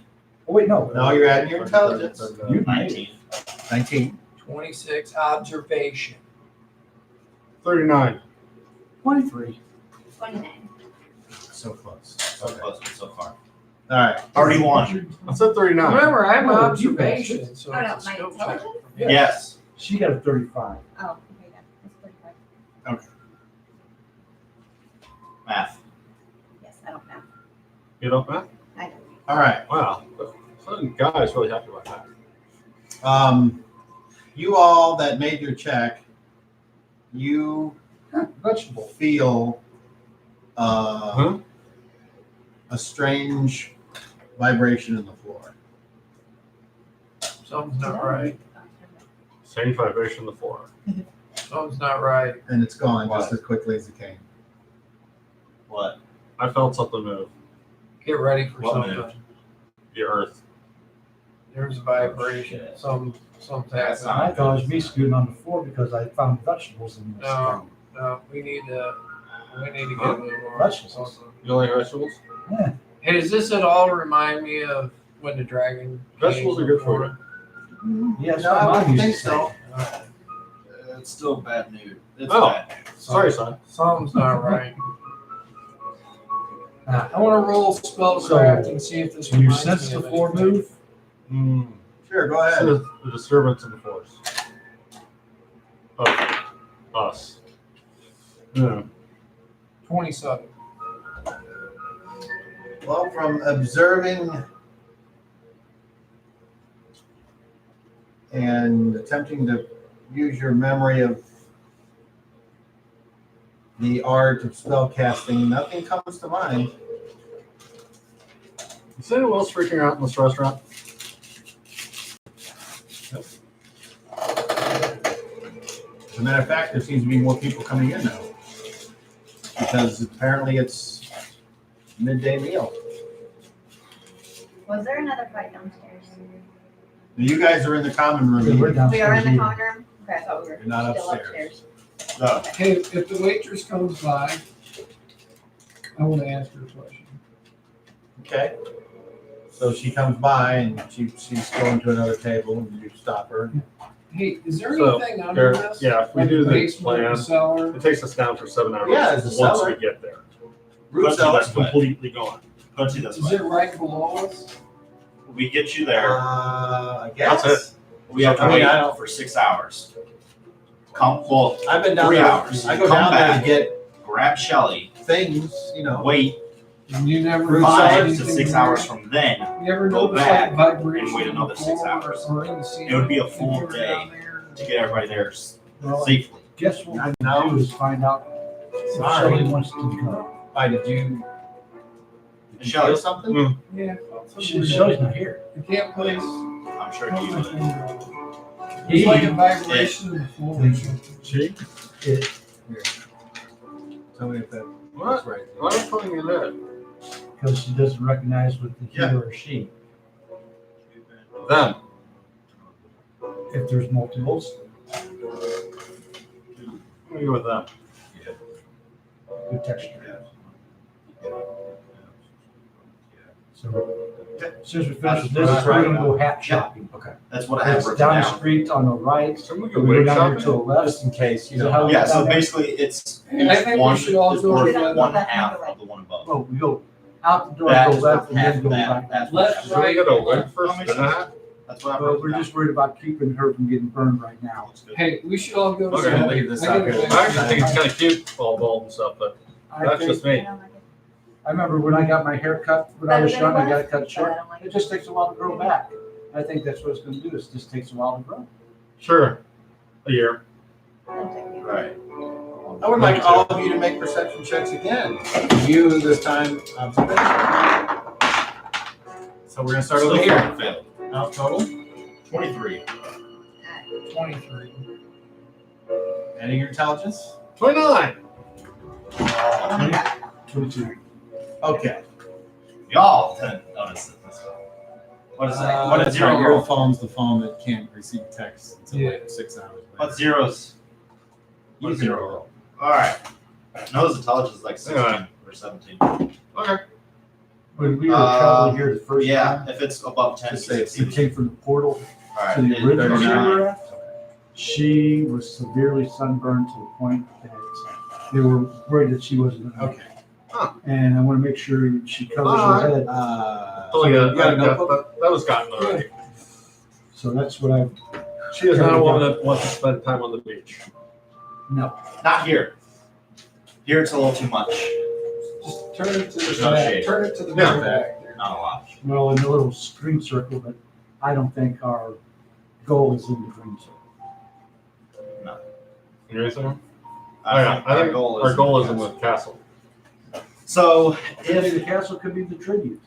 Oh, wait, no. No, you're adding your intelligence. You made 19. 19. 26 observation. 39. 23. 29. So close. So close, but so far. All right. Already won. I said 39. Remember, I'm Oh, you observation, so Oh, no, it's a my skill check. intelligence? Yeah. Yes. She got a 35. Oh, okay, yeah. It's 35. Math. Yes, I don't know. You don't, Matt? I don't. All right. Wow. Some guy's really happy about that. You all that made your check, you Vegetable. feel Huh? a strange vibration in the floor. Something's not right. Same vibration on the floor. Something's not right. And it's gone What? just as quickly as it came. What? I felt something move. Get ready for What something. moved? The earth. There's a vibration. Something's That's happening. I thought it was me scooting on the floor because I found vegetables in this. No. No, we need to get a little more. Vegetables. You like vegetables? Hey, does this at all remind me of when the dragon? Vegetables came are good for before? Yes, No, I my mom wouldn't used think to say. so. It's still bad news. It's Oh. bad news. Sorry, son. Something's not right. Ah, I want to roll spellcraft and see if this. Can you reminds sense me the of floor anything. move? Mm. Sure, go ahead. The disturbance in the force. Of us. Yeah. 27. Well, from observing and attempting to use your memory of the art of spell casting, nothing comes to mind. Is anyone else freaking out in this restaurant? As a matter of fact, there seems to be more people coming in now. Because apparently it's midday meal. Was there another fight downstairs? You guys are in the common room. Yeah, we're eating. We are in the downstairs common room? Okay, I thought we were You're not still upstairs. upstairs. So, Hey, if the waitress comes by, I want to ask her a question. Okay. So she comes by and she's going to another table and you stop her. Hey, is there So, anything under there- this? yeah, if we Like do the basement, plan- cellar? It takes us down for 7 hours Yeah, it's a once cellar. we get there. Root So cellar. that's completely gone. Put it this Is way. it right below us? We get you there. I guess. That's it. We have to I mean, wait I don't- for 6 hours. Come, well, I've been down 3 there. hours. I go Come down there back. to get grab Shelly, things, you know. wait And you never. Root noticed cellar. 5 to anything 6 weird? hours from then. You ever go notice back like vibration? and wait another 6 before hours. Or in the ceiling? It would be a if full you were day down there? To get everybody there Well, safely. guess what I we know. do is find out if Sorry. Shelley wants to go. Why did you Shelly. feel something? Mm. Yeah. something Shelley's not here. You can't place. I'm sure he would. It's like a vibration in the floor. or something. She? Tell me if that What? was right. Why are you putting it in? Because she doesn't recognize with the he Yeah. or she. Them. If there's multiples, Let me go with them. good texture. So, as soon as we finish this, That's we're right. gonna go hat shopping. Okay. That's what I have It's written down the down. street on the right. Can we We go go wait down there to the shopping? left. Just in case, you Is it know. how- Yeah, so basically it's I think we one, should all it's go worth together. one half of the one above. Oh, we go out the door, That's go left, and half then of go that. right. That's Left, So we gotta wait first, How many then that? That's what I But wrote we're down. just worried about keeping her from getting burned right now. Looks good. Hey, we should all go. Okay, together. leave this I out gotta here. go. I actually think it's kind of cute, all bald and stuff, but I that's think, just me. I don't like it. I remember when I got my hair cut when I was Better than young, I it got was, it cut but short. I don't like It just takes a while to grow back. I think that's what it's gonna do, it just takes a while to grow. Sure. A year. Right. I would like all of you to make perception checks again. You this time observation. So we're gonna start over Still here. failed. Now total. 23. 23. Adding your intelligence. 29. 22. Okay. Y'all didn't notice it this way. What is that? What is That's zero right, your roll? phone's the phone that can't receive text until Yeah. like 6 hours later. What zeros? You What can zero roll. roll? Alright. Noah's intelligence is like 16 Yeah. or 17. Okay. When we were traveling here the first Yeah, time, if it's above 10, Just say it's it came from the portal Alright. to the original she 39. were at. She was severely sunburned to the point that they were worried that she wasn't gonna make it. Okay. And I wanna make sure she covers her head, Oh, yeah, you got a notebook? that was gotten already. so that's what I, She is not a woman that wants to spend time on the beach. no. Not here. Here it's a little too much. Just turn it to There's the no back. shade. Turn it to the Yeah. back there. Not a lot. Well, in the little green circle, but I don't think our goal is in the green circle. You ready, Sam? I yeah, think I think our goal is in the the castle. So Maybe if the castle could be the tribute.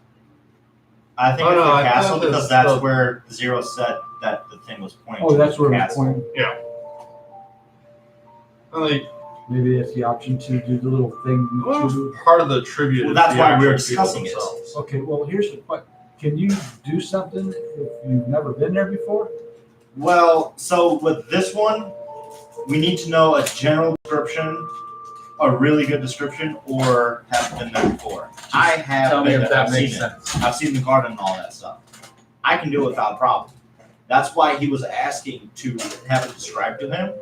I think Oh, it's no, the I castle thought because it's that's the- where Zero said that the thing was pointing Oh, to. that's the where we're castle. pointing. I think Maybe it's the option to do the little thing. well, to- part of the tribute. Well, is that's the why we were actual people discussing it. themselves. Okay, well, here's the question. Can you do something if you've never been there before? Well, so with this one, we need to know a general description, a really good description, or have been there before. I have Tell me been if there. that I've makes seen it. sense. I've seen the garden and all that stuff. I can do it without a problem. That's why he was asking to have it described to him.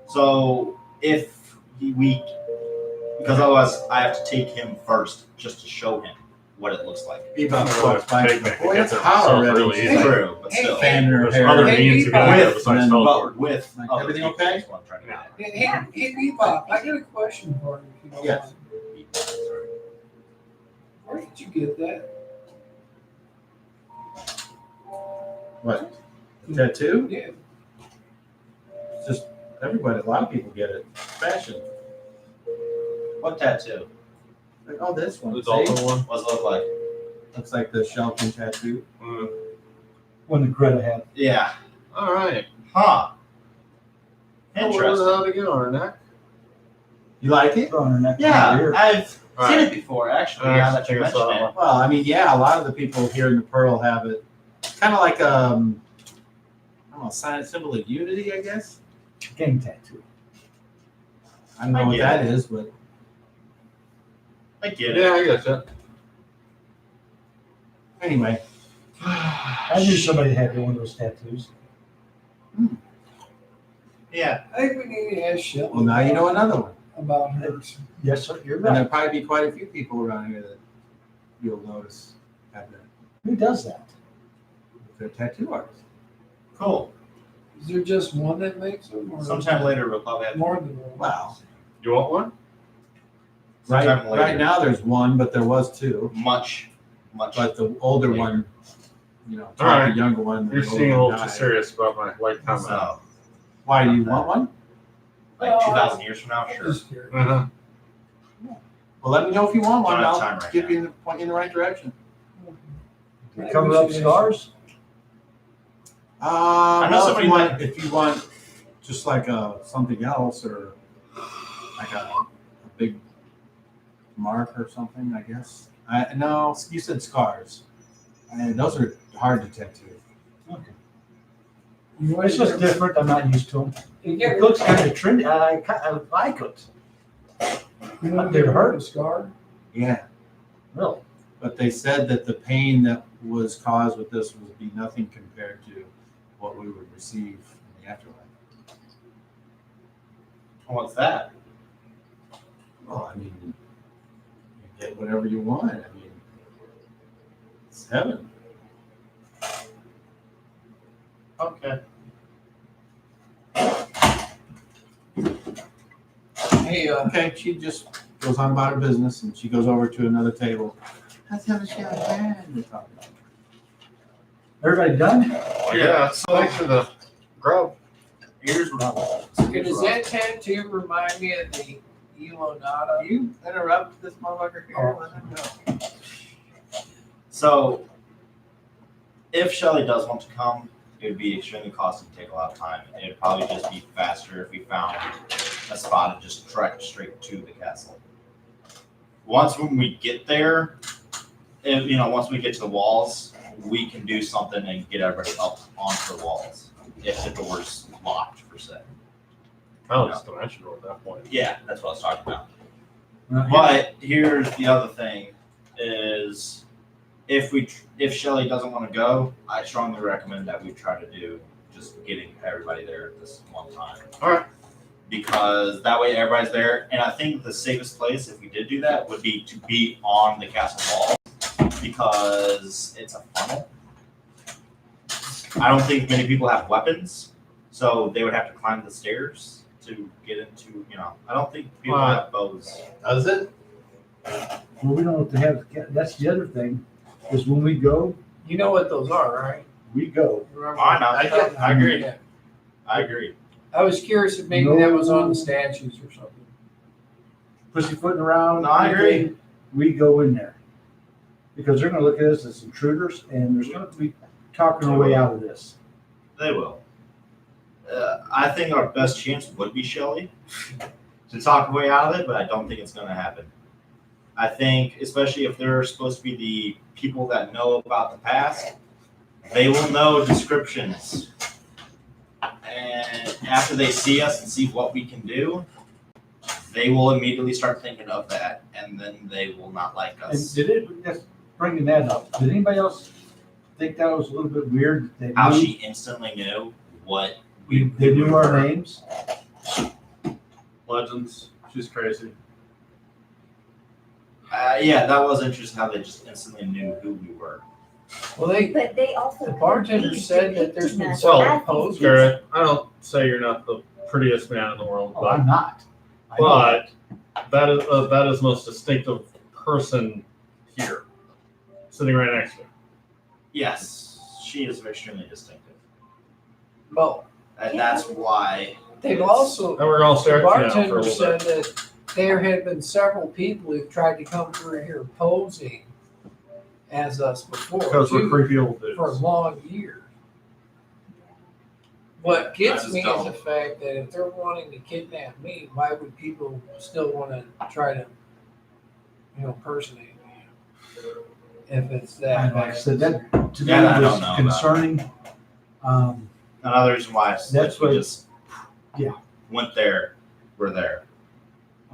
So if because otherwise I have to take him first just to show him what it looks like. Bebop Well, walks by. take me. Boy, it's Get hot there already. really Hey, True, but hey, still. Fan her There's hair. other Hey, means to get Bebop. there With- besides and- teleport. But with Like, other everything people, okay? that's what I'm trying to get at. Hey, Bebop, I got a question for you. If you don't Yes. mind. Where did you get that? What? Tattoo? Yeah. It's just everybody, a lot of people get it. Fashion. What tattoo? Like, oh, this one. The See? dolphin one. What's it look like? Looks like the Shelton tattoo. Mm. When the Greta had. Yeah. All right. Huh. What was Interesting. that again on her neck? You like it? On her neck. Yeah, Here. I've All seen right. it before, actually. I Now actually that you think I saw mention that it. Well, I mean, yeah, a lot of the people here in the Pearl have it. Kind of like I don't know, sign symbol of unity, I guess. Gang tattoo. I don't know I what get that it. is, but I get it. Yeah, I guess that. anyway. I knew somebody had one of those tattoos. Yeah. I think we need to ask Shelly. Well, now you know another one. about hers. Yes, sir, you're And right. there'll probably be quite a few people around here that you'll notice have that. Who does that? They're tattoo artists. Cool. Is there just one that makes them, or Sometime later we'll probably have more than one? Wow. You want one? Sometime later. Right now, there's one, but there was two. much. But the older Later. one, you know, All right. the younger one. the You're older seeing a one little too died. serious about my white comment. So, Why do you want one? like 2,000 years from now, I'm sure. just curious. Uh-huh. Well, let me know if you want one. Don't have I'll time right give now. you the point in the right direction. To cover up scars? know Well, somebody if you want just like something else or like a big mark or something, I guess. No, you said scars. And those are hard to tattoo. You It's just different, I'm not used to them. You It get looks kind of trendy, I like it, you know, They've you hurt. hurt a scar. Yeah. really. But they said that the pain that was caused with this would be nothing compared to what we would receive in the afterlife. What's that? Well, I mean, you get whatever you want. I mean, it's heaven. Okay. Hey, Okay, she just goes on about her business and she goes over to another table. How's heaven shall bad? Everybody done? Yeah, thanks for the grub. Here's what Does that tattoo remind me of the Elonata? You interrupt this motherfucker here. Let him go. So, if Shelly does want to come, it would be extremely costly and take a lot of time. It would probably just be faster if we found a spot and just trekked straight to the castle. Once when we get there, if, once we get to the walls, we can do something and get everybody up onto the walls if the door's locked per se. Oh, just dimensional at that point. Yeah, that's what I was talking about. Right. But here's the other thing: is if Shelly doesn't want to go, I strongly recommend that we try to do just getting everybody there at this one time. All right. Because that way everybody's there, and I think the safest place if we did do that would be to be on the castle wall because it's a funnel. I don't think many people have weapons, so they would have to climb the stairs to get into. I don't think people have bows. Does it? Well, we don't have to have, that's the other thing, is when we go, You know what those are, right? we go. Remember? I agree. Yeah. I agree. I was curious if maybe that was on the statues or something. Pussyfooting around. No, I agree. We go in there. Because they're gonna look at us as intruders, and there's gonna be talking our way out of this. They will. I think our best chance would be Shelly to talk her way out of it, but I don't think it's going to happen. I think, especially if they're supposed to be the people that know about the past, they will know descriptions. And after they see us and see what we can do, they will immediately start thinking of that, and then they will not like And us. just bringing that up, did anybody else think that was a little bit weird? That How they she instantly knew what they knew our names? Legends. She's crazy. Yeah, that was interesting how they just instantly knew who we were. Well, But they also. the bartender said that there's been Well, several posts. Garret, I don't say you're not the prettiest man in the world, Oh, but I'm not. I know. but that is the most distinctive person here, sitting right next to me. Yes, she is extremely distinctive. Well, And that's why. they've also, And we're all the staring at you now for a bartender little said bit. that there had been several people who've tried to come through here posing as us before. Because we're too, creepy old dudes. for long years. What I gets just me is don't. the fact that if they're wanting to kidnap me, why would people still want to try to, impersonate me? If it's that. Like I said, that to me Yeah, I was don't know about concerning. Another reason why That's we what- just went there, we're there.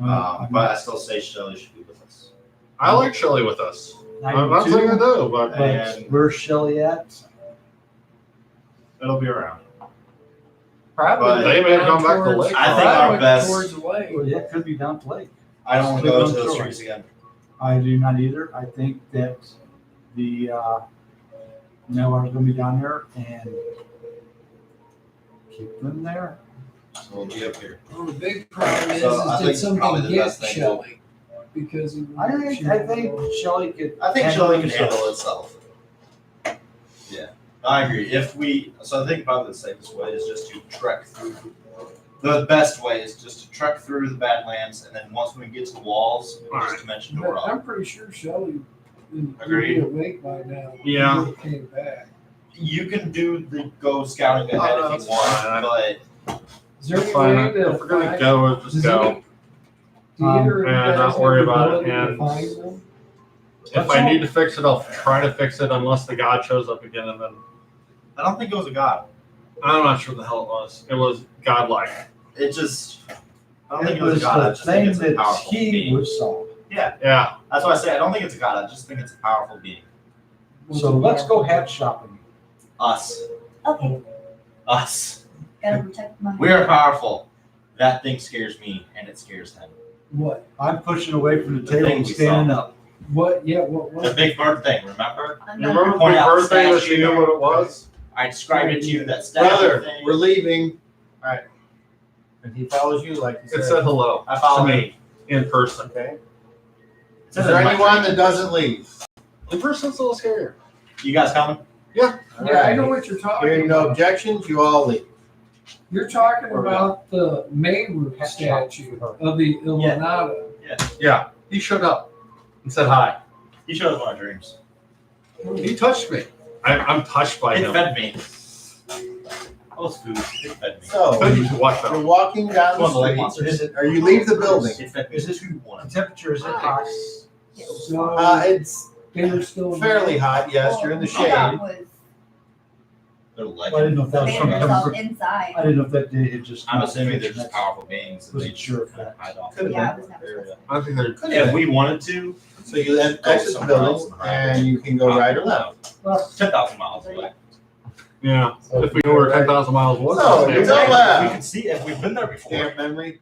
I'm But I still say Shelly should be with us. I like Shelly with us. I I'm do not too, saying I do, but But And- where's Shelly at? It'll be around. Probably. But they may have down gone back to towards- Lake. I think our probably best- Towards the lake. Well, yeah, it could be down to Lake. I don't want to Still go on to those shore. streets again. I do not either. I think that the Mellar's gonna be down there and keep them there. So we'll be up here. Well, the big problem is, So I is think did something probably the get best thing Shelley? Because I think Shelly could. I think handle Shelly can herself. handle itself. Yeah, I agree. So I think probably the safest way is just to trek through. The best way is just to trek through the Badlands, and then once we get to the walls, we just dimension door up. I'm pretty sure Shelley would be Agreed. awake by now. Yeah. When he came back. You can do the go scouting ahead Oh, if that's you want, fine. but Is there any fine. way to If we're gonna find- go, we'll just does go. any- do either of you and guys not have worry the about it, ability to and- find them? If I need to fix it, I'll try to fix it unless the god shows up again, and then I don't think it was a god. I'm not sure what the hell it was. It was godlike. It just. I don't think It it was was a god. I the just think thing it's a that powerful he being. would solve. Yeah, Yeah. that's why I say I don't think it's a god. I just think it's a powerful being. So let's go hat shopping. Us. Okay, Us. gotta protect my. We are powerful. That thing scares me, and it scares him. What? I'm pushing away from the The table thing and we standing saw. up. What? Yeah. What? The big bird thing, remember? I'm You not- remember the Point out the birthday that she statue. knew what it was? I described it to you, that statue Brother, thing. we're leaving. All right. And he follows you like you It said. said hello I follow to me. me in person. Okay. It Is says there in my anyone dream. that doesn't leave? In person's a little scarier. You guys coming? Yeah, I know what you're talking Hearing no about. objections, you all leave. You're talking about the Mayroot statue of the Illuminata. Yeah, he showed up and said hi. He showed us my dreams. He touched me. I'm touched by It him. fed me. All those foods, it fed me. So, You should watch you're that. walking down One of the leg the monsters. street, or you leave the building. It fed me. Is it- two The one. temperature is hot. So It's they were still fairly hot, yes, you're in the Well, that shade. was They're Well, I didn't know if that was they from, themselves from- inside. I didn't know if that day had just. I'm assuming they're just powerful beings. and Wasn't they sure if just that- hide off. Could've Yeah, been. it was never supposed to. I think they're. Could've If been. we wanted to, So you then Go exit the somewhere else building and hide. and you can go right or left. Well, 10,000 miles away. Yeah. If we know where 10,000 miles was. So, it's you the same. go left. We can see if we've been there before. Damn memory.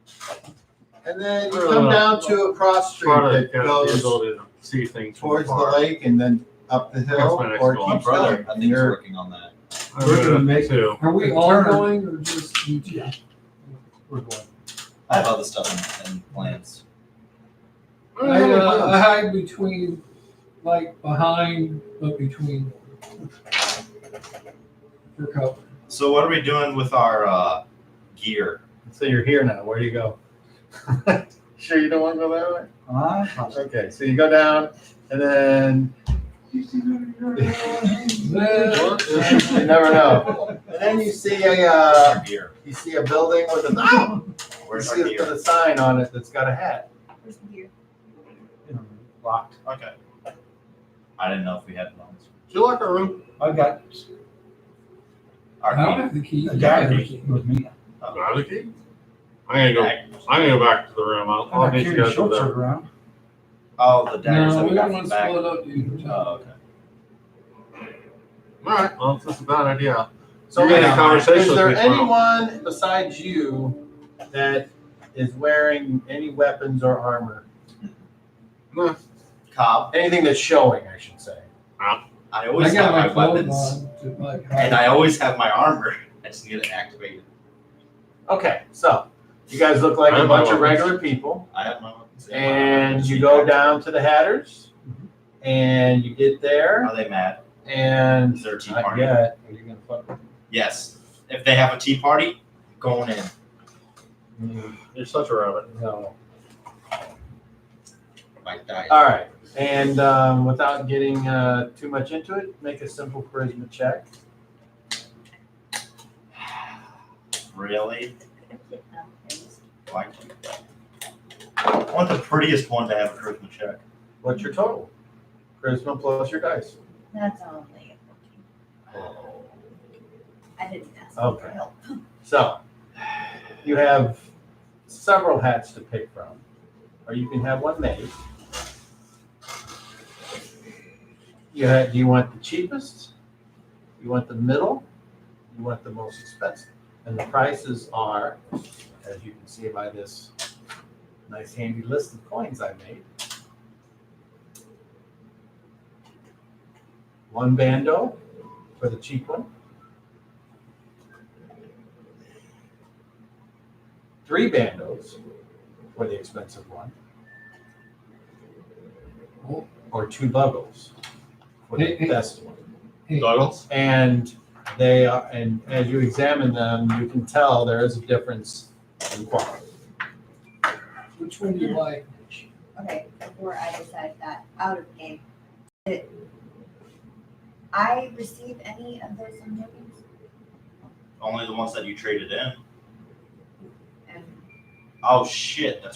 And then you come down to a cross street Product that has the goes ability to see things from towards the afar. lake and then up the hill my next or goal. My keeps brother, going. I And think, is you're working on that. I'm We're gonna make- too. Are we all Turn. going or just you two? we're going. I have other stuff in plans. I hide between, like behind, but between. For cover. So what are we doing with our gear? So you're here now. Where do you go? Sure you don't want to go that way? Okay, so you go down and then you never know. And then you see Our gear. a building with a you Where's our see gear? a sign on it that's got a hat. Where's the gear? Locked. Okay. I didn't know if we had one. Do you like our room? I got Our I don't gear. have the key. a guy with me. Do I have the key? I'm gonna go back to the room. I'll I'm not meet you carrying guys short over sword there. around. Oh, the daggers No, that we we got don't from want the to back. split up, dude. Oh, okay. All right. Well, that's a bad idea. So You're gonna now, conversation is with there me tomorrow. anyone besides you that is wearing any weapons or armor? Cobb, Anything that's showing, I should say. I I always got have my my clothes weapons, on to like and I always have my armor. I just need it activated. Okay, so you guys look like I a have my bunch of weapons. regular people, I have my weapons. and you go down to the Hatters, and you get there, Are they mad? and Is there a tea not party? yet. Are you gonna fuck with Yes. If they have a tea party, going in. me? You're such a rabbit. No. Like that. All right, and without getting too much into it, make a simple charisma check. Really? Like, I want the prettiest one to have a charisma check. What's your total? Charisma plus your dice. That's only a 14. I didn't ask for Okay. help. So, you have several hats to pick from, or you can have one made. Do you want the cheapest? You want the middle? You want the most expensive? And the prices are, as you can see by this nice handy list of coins I made. One bando for the cheap one. 3 bandos for the expensive one. Or 2 buggles for the Hey. best one. Hey, Douglas? And they are, and as you examine them, you can tell there is a difference in quality. which one do you like? Okay, before I decide that out of the game, did I receive any of those tokens? Only the ones that you traded in. And Oh shit, that's